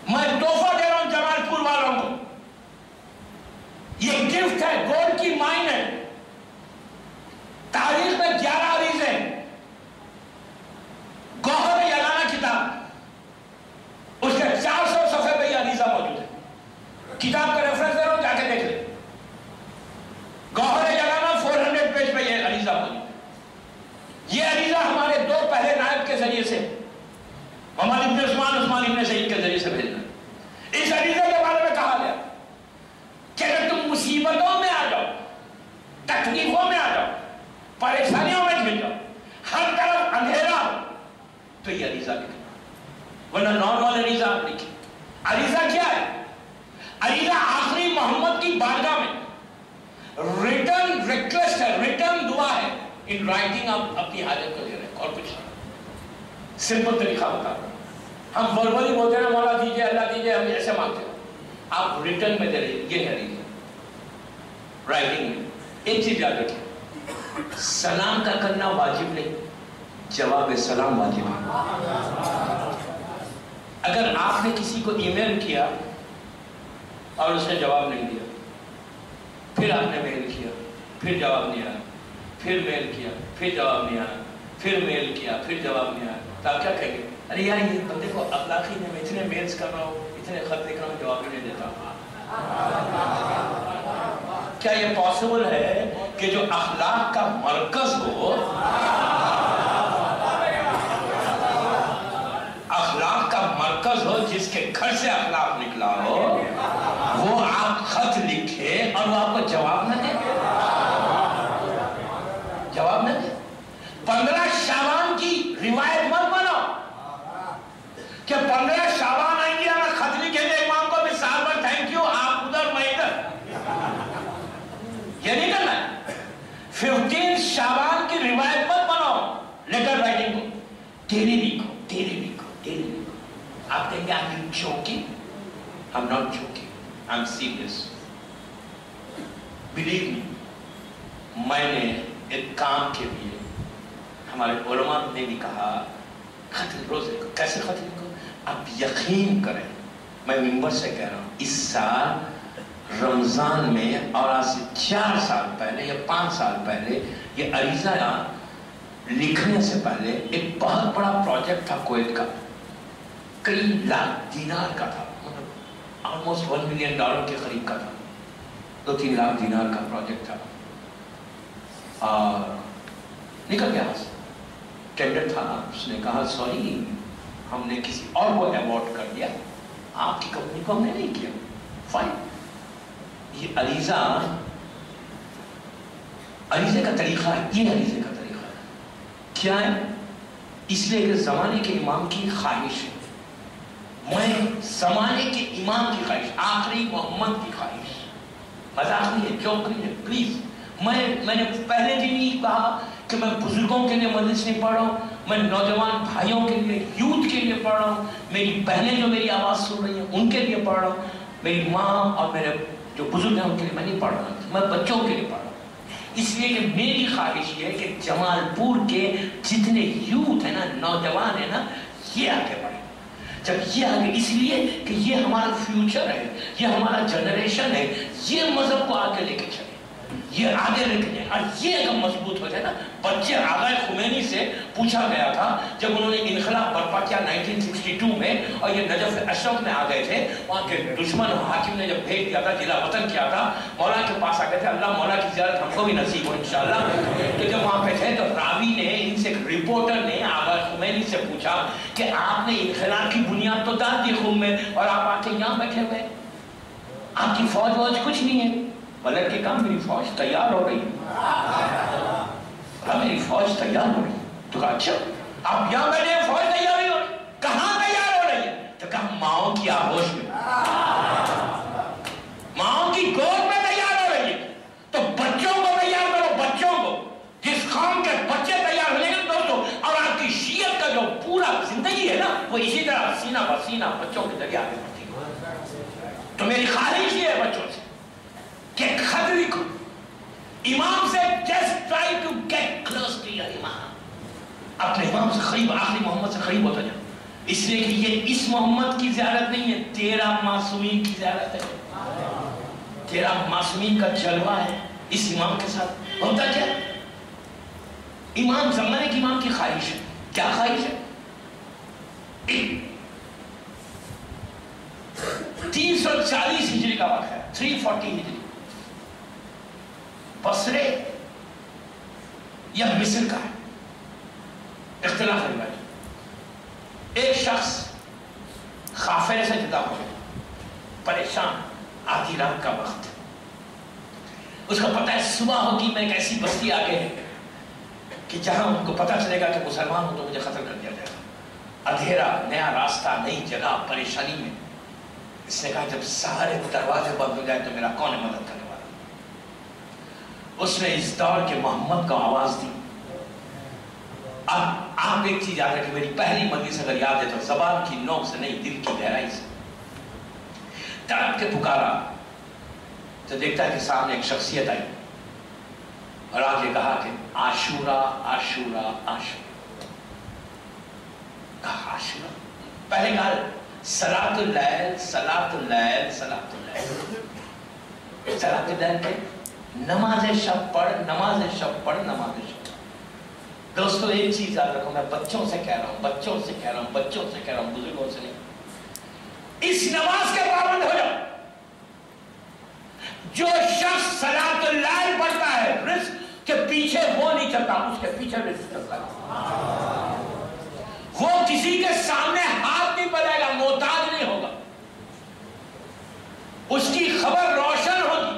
میں تحفہ دے رہا ہوں جمال پور والوں کو، یہ گفٹ ہے، گولڈ کی مائن ہے، تاریخ میں 11 عریضے، گوہر یگانہ کتاب، اس کے 400 صفحے پہ یہ عریضہ موجود ہے، کتاب کا ریفرنس دے رہا ہوں، جا کے دیکھ لیں، گوہر یگانہ 400 پیج پہ یہ عریضہ موجود ہے۔ یہ عریضہ تکلیفوں میں آ جاؤ، پریشانیوں میں گر جاؤ، ہر طرف اندھیرا ہو، تو یہ عریضہ لکھنا، ورنہ نارمل عریضہ آپ لکھیں۔ عریضہ کیا ہے؟ عریضہ آخری محمد کی بارگاہ میں ریٹن ریکویسٹ ہے، ریٹن دعا ہے، ان رائٹنگ آپ اپنی حاجت کو دے رہے ہیں، اور کچھ نہیں۔ سمپل طریقہ بتا رہا ہوں، ہم وربلی بولتے ہیں نا مولا دیجئے اللہ دیجئے، ہم ایسے مانگتے ہیں، آپ ریٹن میں دے رہے ہیں، یہ ہے عریضہ رائٹنگ میں۔ ایک چیز یاد رکھیں، سلام کا کرنا واجب نہیں، جواب سلام واجب ہے۔ اگر آپ نے کسی کو ای میل کیا اور اس نے جواب نہیں دیا، پھر آپ نے میل کیا، پھر جواب نہیں آیا، پھر میل کیا، پھر جواب نہیں آیا، پھر میل کیا، پھر جواب نہیں آیا، تو آپ کیا کہیں گے؟ ارے یار یہ بندے کو اخلاقی نہیں، میں اتنے میلز کر رہا ہوں، اتنے خط لکھ رہا ہوں، جواب نہیں دیتا۔ کیا یہ پاسبل ہے کہ جو اخلاق کا مرکز ہو، اخلاق کا مرکز ہو، جس کے گھر سے اخلاق نکلا ہو، وہ آپ خط لکھے اور وہ آپ کو جواب نہ دے؟ جواب نہ دے؟ 15 شعبان کی روایت مت بناؤ کہ 15 شعبان آئیں گے ہمیں خط لکھیں گے امام کو بھی سال بھر تھینک یو، آپ ادھر میں ادھر، یہ نہیں کرنا ہے۔ 15 شعبان کی روایت مت بناؤ لیٹر رائٹنگ کو، تیرے لکھو، تیرے لکھو، تیرے لکھو۔ آپ کہیں گے are you joking? I'm not joking, I'm serious. Believe me, میں نے ایک کام کے لیے ہمارے علماء نے بھی کہا خط روز لکھو۔ کیسے خط لکھو؟ آپ یقین کریں، میں ممبر سے کہہ رہا ہوں، اس سال رمضان میں اور آج سے 4 سال پہلے یا 5 سال پہلے یہ عریضہ لکھنے سے پہلے ایک بہت بڑا پروجیکٹ تھا کویت کا، کئی لاکھ دینار کا تھا، مطلب آلموسٹ $1 ملین کے قریب کا تھا، 2-3 لاکھ دینار کا پروجیکٹ تھا، اور نکل گیا، ٹینڈر تھا، اس نے کہا سوری ہم نے کسی اور کو ایوارڈ کر دیا، آپ کی کمپنی کو ہم نے نہیں کیا، فائن۔ یہ عریضہ کا طریقہ ہے، یہ عریضے کا طریقہ ہے، کیا ہے؟ اس لیے کہ زمانے کے امام کی خواہش ہے، میں زمانے کے امام کی خواہش، آخری محمد کی خواہش، مذاق نہیں ہے، جوک نہیں ہے، پلیز۔ میں نے پہلے دن ہی کہا کہ میں بزرگوں کے لیے مجلس نہیں پڑھ رہا ہوں، میں نوجوان بھائیوں کے لیے، یوتھ کے لیے پڑھ رہا ہوں، میری بہنیں جو میری آواز سن رہی ہیں ان کے لیے پڑھ رہا ہوں، میری ماں اور میرے جو بزرگ ہیں ان کے لیے میں نہیں پڑھ رہا ہوں، میں بچوں کے لیے پڑھ رہا ہوں، اس لیے کہ میری خواہش یہ ہے کہ جمال پور کے جتنے یوتھ ہیں نا، نوجوان ہیں نا، یہ آگے بڑھیں۔ جب یہ آگے، اس لیے کہ یہ ہمارا فیوچر ہے، یہ ہمارا جنریشن ہے، یہ مذہب کو آگے لے کے چلے، یہ آگے لے کے، اور یہ اگر مضبوط ہو جائے نا، بچے آغا خمینی سے پوچھا گیا تھا جب انہوں نے انقلاب برپا کیا 1962 میں، اور یہ نجف اشرف میں آ گئے تھے، وہاں کے دشمن حاکم نے جب بھیج دیا تھا، جلا وطن کیا تھا، مولا کے پاس آ گئے تھے، اللہ مولا کی زیارت ہم کو بھی نصیب ہو انشاءاللہ۔ تو جب وہاں پہ تھے تو راوی نے، ان سے ایک رپورٹر نے آغا خمینی سے پوچھا کہ آپ نے انقلاب کی بنیاد تو ڈال دی خم میں، اور آپ آ کے یہاں بیٹھے ہوئے، آپ کی فوج ووج کچھ نہیں ہے؟ پلٹ کے کہا میری فوج تیار ہو رہی ہے، میری فوج تیار ہو رہی ہے۔ تو کہا اچھا آپ یہاں بیٹھے ہیں، فوج تیار ہو رہی ہے؟ کہاں تیار ہو رہی ہے؟ تو کہا ماؤں کی آغوش میں، ماؤں کی گود میں تیار ہو رہی ہے۔ تو بچوں کو تیار کرو، بچوں کو، جس قوم کے بچے تیار ہو جائیں گے دوستوں، اور آپ کی شیعت کا جو پورا زندگی ہے نا، وہ اسی طرح سینہ بسینہ بچوں کے ذریعے آگے بڑھتی ہے۔ تو میری خواہش یہ ہے بچوں سے کہ خط لکھو امام سے، just try to get close to your امام، اپنے امام سے قریب، آخری محمد سے قریب ہوتا جاؤ، اس لیے کہ یہ اس محمد کی زیارت نہیں ہے، تیرا معصومین کی زیارت ہے، تیرا معصومین کا جلوہ ہے اس امام کے ساتھ۔ ہوتا کیا امام زمانے کی امام کی خواہش ہے، کیا خواہش ہے؟ 340 ہجری کا واقعہ ہے، 340 ہجری، بصرے یا مصر کا ہے، اختلاف ہے۔ ایک شخص قافلے سے جدا ہو گیا، پریشان، آدھی رات کا وقت، اس کو پتہ ہے صبح ہوگی میں ایک ایسی بستی آگے ہے کہ جہاں ان کو پتہ چلے گا کہ مسلمان ہوں تو مجھے قتل کر دیا جائے گا. اندھیرا، نیا راستہ، نئی جگہ، پریشانی میں. اس نے کہا جب سارے دروازے بند ہو جائے تو میرا کون ہے مدد کرنے والا؟ اس نے اس دور کے محمد کو آواز دی. اب آپ ایک چیز یاد رکھیں، میری پہلی مجلس اگر یاد ہے تو زبان کی نوک سے نہیں، دل کی گہرائی سے تڑپ کے پکارا تو دیکھتا ہے کہ سامنے ایک شخصیت آئی اور آگے کہا کہ عاشورہ عاشورہ عاشورہ. کہا عاشورہ، پہلے کہا صلاۃ اللیل صلاۃ اللیل صلاۃ اللیل. صلاۃ اللیل کہ نماز شب پڑھ، نماز شب پڑھ، نماز شب. دوستو ایک چیز یاد رکھو، میں بچوں سے کہہ رہا ہوں، بچوں سے کہہ رہا ہوں، بچوں سے کہہ رہا ہوں، بزرگوں سے نہیں. اس نماز کے پابند ہو جاؤ. جو شخص صلاۃ اللیل پڑھتا ہے رزق کے پیچھے وہ نہیں چلتا، اس کے پیچھے رزق چلتا ہے. وہ کسی کے سامنے ہاتھ نہیں بڑھائے گا، محتاج نہیں ہوگا، اس کی خبر روشن ہوگی.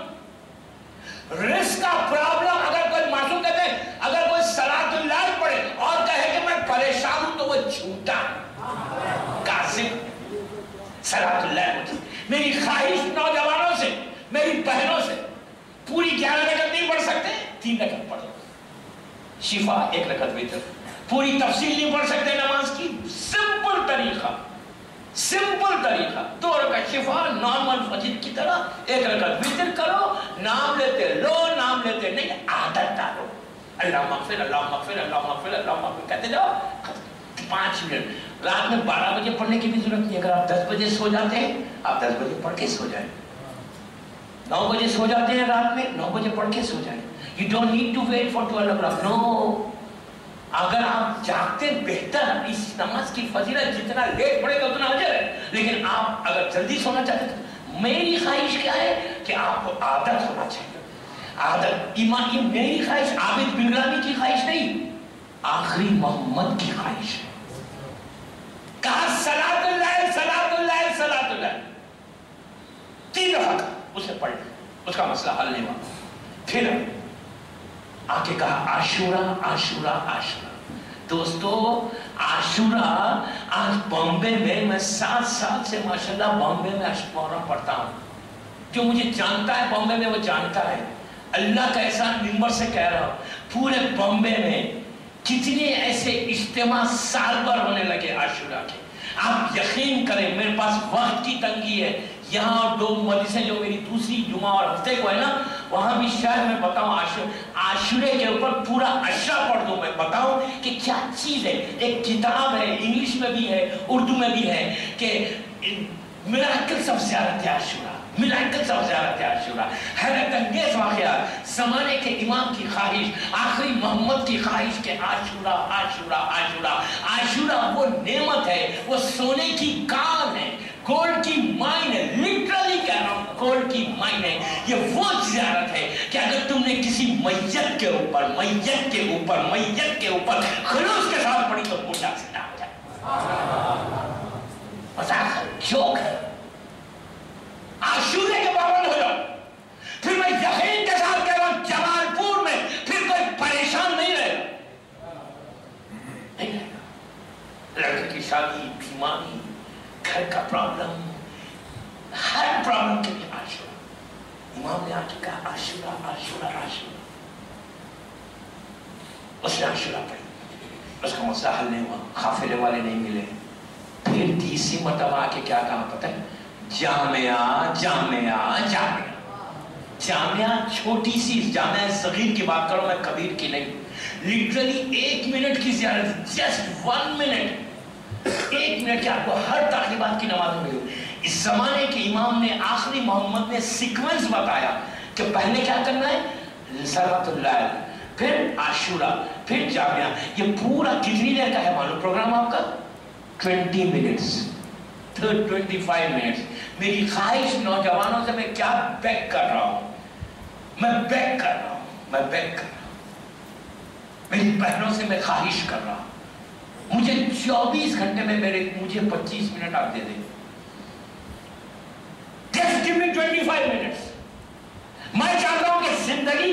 رزق کا پرابلم اگر کوئی معصوم کہتے ہیں، اگر کوئی صلاۃ اللیل پڑھے اور کہے کہ میں پریشان ہوں تو وہ جھوٹا کاذب. صلاۃ اللیل ہوتی. میری خواہش نوجوانوں سے، میری بہنوں سے، پوری 11 رکعت نہیں پڑھ سکتے، 3 رکعت پڑھو. شفا 1 رکعت وتر. پوری تفصیل نہیں پڑھ سکتے نماز کی، سمپل طریقہ، سمپل طریقہ 2 رکعت شفا نارمل فجر کی طرح، 1 رکعت وتر کرو. نام لیتے لو، نام لیتے نہیں، عادت ڈالو. اللہ مغفر، اللہ مغفر، اللہ مغفر، اللہ مغفر کہتے جاؤ. 5 منٹ رات میں 12 بجے پڑھنے کی بھی ضرورت نہیں. اگر آپ 10 بجے سو جاتے ہیں، آپ 10 بجے پڑھ کے سو جائیں. 9 بجے سو جاتے ہیں رات میں، 9 بجے پڑھ کے سو جائیں. You don't need to wait for 12 o'clock. No. اگر آپ جاگتے بہتر. اس نماز کی فضیلت جتنا لیٹ پڑے گا اتنا اجر ہے، لیکن آپ اگر جلدی سونا چاہتے تو میری خواہش کیا ہے کہ آپ کو عادت ہونا چاہیے. عادت ایمان. یہ میری خواہش عابد بنگلانی کی خواہش نہیں، آخری محمد کی خواہش ہے. کہا صلاۃ اللیل صلاۃ اللیل صلاۃ اللیل. 3 رکعت اسے پڑھ لیا، اس کا مسئلہ حل نہیں ہوا. پھر آگے کہا عاشورہ عاشورہ عاشورہ. دوستو عاشورہ آج بامبے میں 7 سال سے ماشاءاللہ بامبے میں عاشورہ پڑھتا ہوں. جو مجھے جانتا ہے بامبے میں وہ جانتا ہے. اللہ کا احسان ممبر سے کہہ رہا ہوں، پورے بامبے میں کتنے ایسے اجتماع سال بھر ہونے لگے عاشورہ کے. آپ یقین کریں میرے پاس وقت کی تنگی ہے. یہاں 2 مجلسیں جو میری دوسری جمعہ اور ہفتے کو ہے نا، وہاں بھی شاید میں بتاؤں عاشورے کے اوپر پورا عشرہ پڑھ دوں. میں بتاؤں کہ کیا چیز ہے. ایک کتاب ہے، انگلش میں بھی ہے، اردو میں بھی ہے، کہ میراکلز آف زیارت عاشورہ، میراکلز آف زیارت عاشورہ. حیرت انگیز واقعہ. زمانے کے امام کی خواہش، آخری محمد کی خواہش کہ عاشورہ عاشورہ عاشورہ. عاشورہ وہ نعمت ہے، وہ سونے کی کان ہے، گولڈ کی مائن ہے. لٹرلی کہہ رہا ہوں، گولڈ کی مائن ہے. یہ وہ زیارت ہے کہ اگر تم نے کسی میت کے اوپر خلوص کے ساتھ پڑھی تو موٹا سے نہ ہو جائے. مذاق جوک ہے. عاشورے کے پابند ہو جاؤ. پھر میں یقین کے ساتھ کہہ رہا ہوں جمال پور میں پھر کوئی پریشان نہیں رہے گا. لڑکے کی شادی، بیماری، گھر کا پرابلم، ہر پرابلم کے لیے عاشورہ. امام نے آ کے کہا عاشورہ عاشورہ عاشورہ. اس نے عاشورہ پڑھی، اس کا مسئلہ حل نہیں ہوا. قافلے والے نہیں ملے. پھر 30 مرتبہ آ کے کیا کہا پتہ ہے؟ جامعہ جامعہ جامعہ. جامعہ چھوٹی سی جامعہ صغیر کی بات کرو، میں کبیر کی نہیں. لٹرلی 1 منٹ کی زیارت، جسٹ 1 منٹ. 1 منٹ کے آپ کو ہر تقریبات کی نماز میں ملی. اس زمانے کے امام نے، آخری محمد نے سیکوینس بتایا کہ پہلے کیا کرنا ہے، صلاۃ اللیل، پھر عاشورہ، پھر جامعہ. یہ پورا کتنی دیر کا ہے معلوم پروگرام آپ کا؟ 20 منٹس، 25 منٹس. میری خواہش نوجوانوں سے میں کیا بیک کر رہا ہوں، میں بیک کر رہا ہوں، میں بیک کر رہا ہوں. میری بہنوں سے میں خواہش کر رہا ہوں، مجھے 24 گھنٹے میں مجھے 25 منٹ آپ دے دیں. Just give me 25 minutes. میں چاہتا ہوں کہ زندگی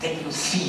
then you see,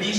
20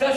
10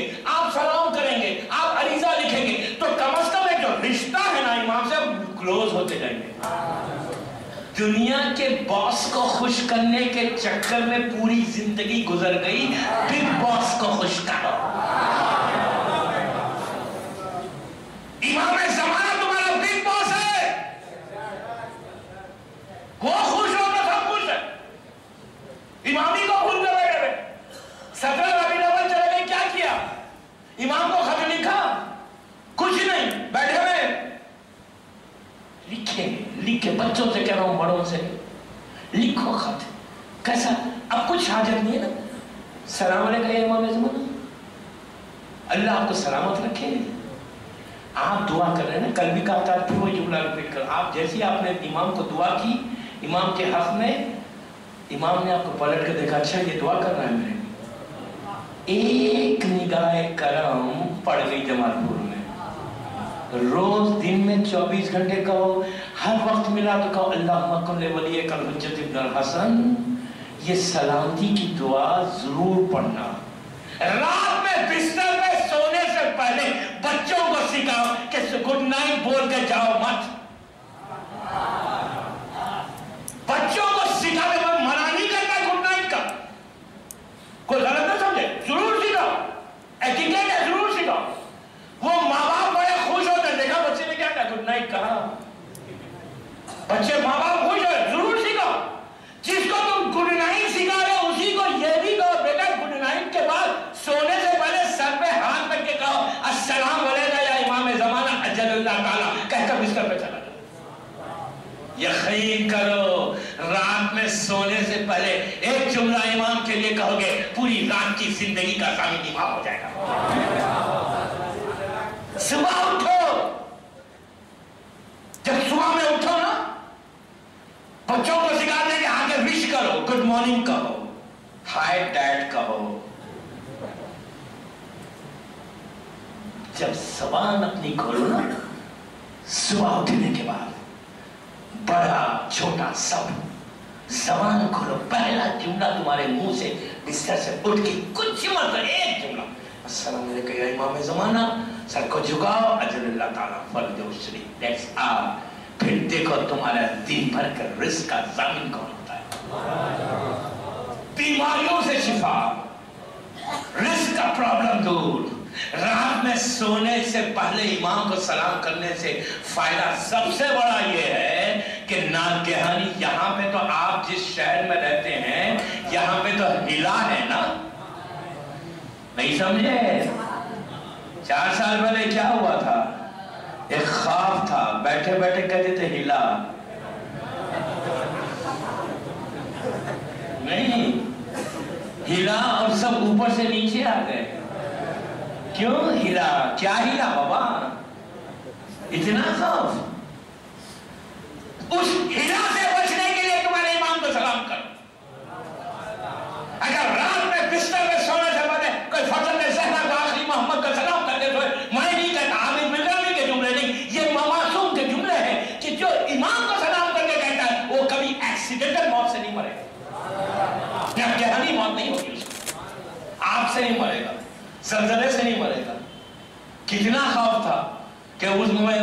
گے، آپ سلام کریں گے، آپ عریضہ لکھیں گے، تو کم از کم ایک جو رشتہ ہے نا امام سے کلوز ہوتے جائیں گے۔ دنیا کے باس کو خوش کرنے کے چکر میں پوری زندگی گزر گئی، بگ باس کو خوش کرو۔ امام زمانہ تمہارا بگ باس ہے، وہ خوش ہو تو سب خوش ہے۔ امامی کو بھول کر بیٹھے ہوئے، 17 ربیع الاول چلے گئے، کیا کیا؟ امام کو خط لکھا؟ کچھ نہیں، بیٹھے ہوئے لکھے بچوں سے کہہ رہا ہوں، بڑوں سے لکھو خط۔ کیسا؟ اب کچھ حاجت نہیں ہے نا، سلام علیکم یا امام زمانہ، اللہ آپ کو سلامت رکھے۔ آپ دعا کر رہے ہیں نا، کل بھی کہا تھا، پھر وہ جملہ ریپیٹ کر، آپ جیسی آپ نے امام کو دعا کی امام کے حق میں، امام نے آپ کو پلٹ کر دیکھا، اچھا یہ دعا کر رہا ہے میرے، ایک نگاہ کرم پڑ گئی جمال پور میں۔ روز دن میں 24 گھنٹے کہو، ہر وقت ملا تو کہو اللہم کن لولیک الحجۃ ابن الحسن، یہ سلامتی کی دعا ضرور پڑھنا۔ رات میں بستر میں سونے سے پہلے بچوں کو سکھاؤ کہ گڈ نائٹ بول کے جاؤ مت۔ بچوں کو سکھانے میں منع نہیں کرتا گڈ نائٹ کا، کوئی غلط نہ سمجھے، ضرور سکھاؤ، ایٹیکیٹ ہے ضرور سکھاؤ۔ وہ ماں باپ بڑے خوش ہوتے ہیں، دیکھا بچے نے کیا کہا، گڈ نائٹ کہا، بچے ماں باپ خوش ہوئے، ضرور سکھاؤ۔ جس کو تم گڈ نائٹ سکھا رہے ہو اسی کو یہ بھی کہو بیٹا گڈ نائٹ کے بعد سونے سے پہلے سر پہ ہاتھ رکھ کے کہو السلام علیکم یا امام زمانہ اجل اللہ تعالیٰ، کہہ کر بستر پہ چلا جاؤ۔ یقین کرو رات میں سونے سے پہلے ایک جملہ امام کے لیے کہو گے، پوری رات کی زندگی کا ضامن امام ہو جائے گا۔ صبح اٹھو، جب صبح میں اٹھو نا، بچوں کو سکھاتے ہیں کہ آگے وش کرو، گڈ مارننگ کہو، ہائی ڈیڈ کہو۔ جب زبان اپنی کھولو نا صبح اٹھنے کے بعد، بڑا چھوٹا سب زبان کھولو، پہلا جملہ تمہارے منہ سے بستر سے اٹھ کے کچھ مت، ایک جملہ السلام علیکم یا امام زمانہ، سر کو جھکاؤ اجل اللہ تعالیٰ فرج و شریف، دیٹس آل۔ پھر دیکھو تمہارا دن بھر کر رزق کا ضامن کون ہوتا ہے۔ بیماریوں سے شفا، رزق کا پرابلم دور۔ رات میں سونے سے پہلے امام کو سلام کرنے سے فائدہ سب سے بڑا یہ ہے کہ ناگہانی، یہاں پہ تو آپ جس شہر میں رہتے ہیں یہاں پہ تو ہلا ہے نا، نہیں سمجھے؟ 4 سال پہلے کیا ہوا تھا؟ ایک خواب تھا، بیٹھے بیٹھے کہتے تھے ہلا، نہیں ہلا، اور سب اوپر سے نیچے آ گئے۔ کیوں ہلا؟ کیا ہلا بابا؟ اتنا خوف؟ اس ہلا سے بچنے کے لیے تمہارے امام کو سلام کرو۔ اگر رات میں بستر میں سونے سے پہلے کوئی فاطمہ زہرا کو آخری محمد کا سلام کرتے تو میں نہیں کہتا، عامر ملانی کے جملے نہیں، یہ معصوم کے جملے ہیں کہ جو امام کو سلام کر کے کہتا ہے وہ کبھی ایکسیڈنٹل موت سے نہیں مرے گا، جہنمی موت نہیں ہوگی اس کو، آگ سے نہیں مرے گا، زلزلے سے نہیں مرے گا۔ کتنا خوف تھا کہ اس میں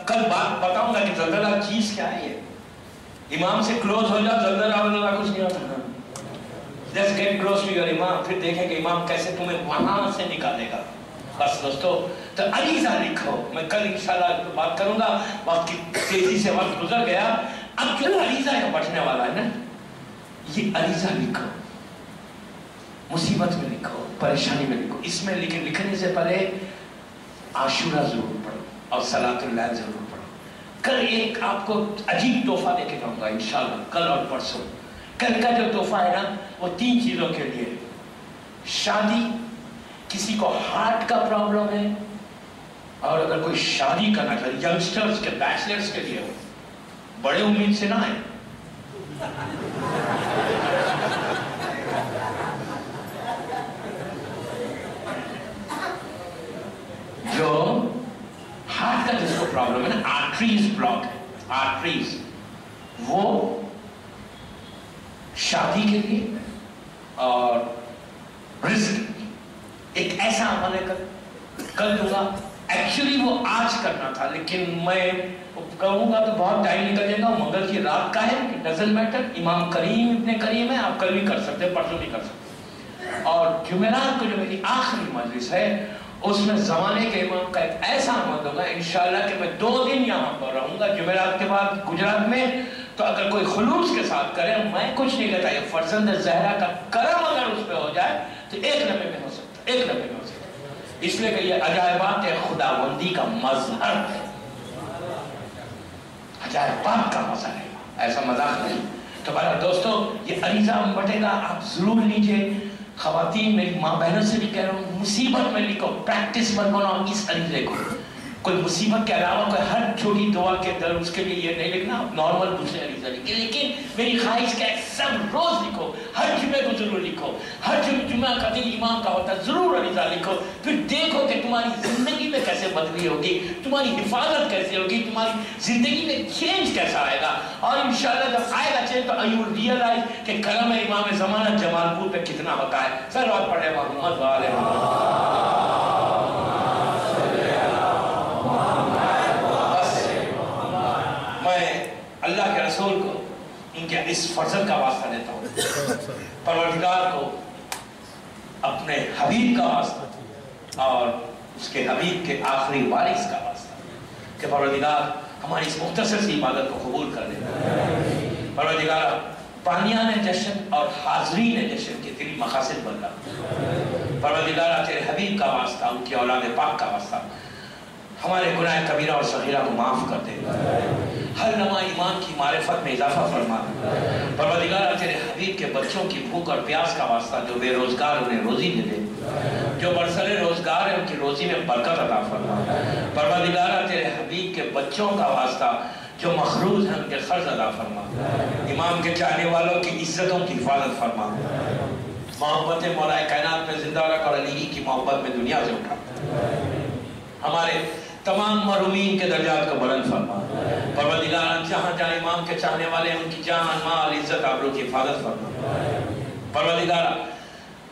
کل بات بتاؤں گا کہ زلزلہ چیز کیا ہے۔ یہ امام سے کلوز ہو جاؤ، زلزلہ واللہ کچھ نہیں ہوتا، just get close to your امام، پھر دیکھیں کہ امام کیسے تمہیں وہاں سے نکالے گا۔ بس دوستو، تو عریضہ لکھو، میں کل انشاءاللہ بات کروں گا، وقت کی تیزی سے وقت گزر گیا۔ اب جو عریضہ ہے بڑھنے والا ہے نا، یہ عریضہ لکھو، مصیبت میں لکھو، پریشانی میں لکھو، اس میں لکھنے سے پہلے عاشورہ ضرور پڑھو اور صلاۃ اللہ ضرور پڑھو۔ کل ایک آپ کو عجیب تحفہ دے کے جاؤں گا انشاءاللہ، کل اور پرسوں۔ کل کا جو تحفہ ہے نا وہ 3 چیزوں کے لیے، شادی، کسی کو ہارٹ کا پرابلم ہے، اور اگر کوئی شادی کرنا چاہے ینگسٹرز کے، بیچلرز کے لیے، بڑے امید سے نہ ہے، جو ہارٹ کا جس کو پرابلم ہے نا، آرٹریز بلاک ہے، آرٹریز، وہ شادی کے لیے اور رزق، ایک ایسا عمل ہے کل دوں گا، ایکچولی وہ آج کرنا تھا لیکن میں کہوں گا تو بہت ٹائم نکل جائے گا، منگل کی رات کا ہے، ڈزنٹ میٹر، امام کریم اتنے کریم ہے، آپ کل بھی کر سکتے ہیں، پرسوں بھی کر سکتے ہیں۔ اور جمعرات کو جو میری آخری مجلس ہے اس میں زمانے کے امام کا ایک ایسا عمل ہوگا انشاءاللہ کہ میں 2 دن یہاں پر رہوں گا جمعرات کے بعد گجرات میں، تو اگر کوئی خلوص کے ساتھ کرے، میں کچھ نہیں کہتا، یہ فرزند زہرا کا کرم اگر اس پہ ہو جائے تو 1 لمحے میں ہو سکتا ہے، 1 لمحے میں ہو سکتا ہے، اس لیے کہ یہ عجائبات خداوندی کا مظہر ہے، عجائبات کا مظہر ہے، ایسا مذاق نہیں۔ تو بہرحال دوستو یہ عریضہ بٹے گا، آپ ضرور لیجئے۔ خواتین میری ماں بہنوں سے بھی کہہ رہا ہوں، مصیبت میں لکھو، پریکٹس مت بناؤ اس عریضے کو، کوئی مصیبت کے علاوہ کوئی ہر چھوٹی دعا کے در اس کے لیے یہ نہیں لکھنا، نارمل دوسرے عریضہ لکھیں، لیکن میری خواہش کیا ہے سب روز لکھو، ہر جمعے کو ضرور لکھو، ہر جمعہ کا دن امام کا ہوتا ہے ضرور عریضہ لکھو، پھر دیکھو کہ تمہاری زندگی میں کیسے بدلی ہوگی، تمہاری حفاظت کیسے ہوگی، تمہاری زندگی میں چینج کیسا آئے گا، اور انشاءاللہ جب آئے گا چینج تو you will realize کہ کرم امام زمانہ جمال پور پہ کتنا ہوتا ہے۔ صلوات پڑھے محمد وآلہ محمد۔ اللہ کے رسول کو ان کے اس فرض کا واسطہ دیتا ہوں، پروردگار کو اپنے حبیب کا واسطہ اور اس کے حبیب کے آخری وارث کا واسطہ کہ پروردگار ہماری اس مختصر سی عبادت کو قبول کر لے۔ پروردگار پانیان جشن اور حاضرین جشن کے تیری مقاصد بن رہا، پروردگار تیرے حبیب کا واسطہ، ان کی اولاد پاک کا واسطہ ہمارے گناہ کبیرہ اور صغیرہ کو معاف کر دے، ہر لمحہ ایمان کی معرفت میں اضافہ فرما۔ پروردگار تیرے حبیب کے بچوں کی بھوک اور پیاس کا واسطہ، جو بے روزگار انہیں روزی دے دے، جو برسر روزگار ہے ان کی روزی میں برکت عطا فرما۔ پروردگار تیرے حبیب کے بچوں کا واسطہ، جو مخروض ہیں ان کے قرض ادا فرما۔ امام کے چاہنے والوں کی عزتوں کی حفاظت فرما، محبت مولا کائنات میں زندہ رکھ اور علی کی محبت میں دنیا سے اٹھا، ہمارے تمام محرومین کے درجات کو بلند فرما۔ پروردگار جہاں جہاں امام کے چاہنے والے ان کی جان مال عزت آبرو کی حفاظت فرما۔ پروردگار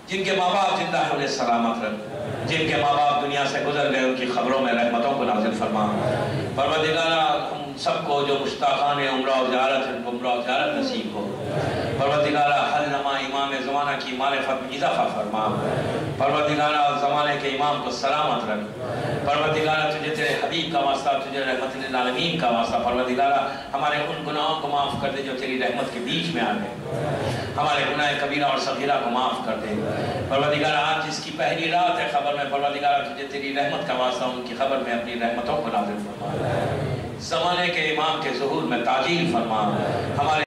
جن کے ماں باپ زندہ ہیں انہیں سلامت رکھ، جن کے ماں باپ دنیا سے گزر گئے ان کی خبروں میں رحمتوں کو نازل فرما۔ پروردگار ہم سب کو جو مشتاقان عمرہ و زیارت ہیں عمرہ و زیارت نصیب ہو۔ پروردگار ہر لمحہ امام زمانہ کی معرفت میں اضافہ فرما۔ پروردگار زمانے کے امام کو سلامت رکھ۔ پروردگار تجھے تیرے حبیب کا واسطہ، تجھے رحمت للعالمین کا واسطہ، پروردگار ہمارے ان گناہوں کو معاف کر دے جو تیری رحمت کے بیچ میں آ گئے، ہمارے گناہ کبیرہ اور صغیرہ کو معاف کر دے۔ پروردگار آج جس کی پہلی رات ہے خبر میں، پروردگار تجھے تیری رحمت کا واسطہ ان کی خبر میں اپنی رحمتوں کو نازل فرما۔ زمانے کے امام کے ظہور میں تعجیل فرما، ہمارے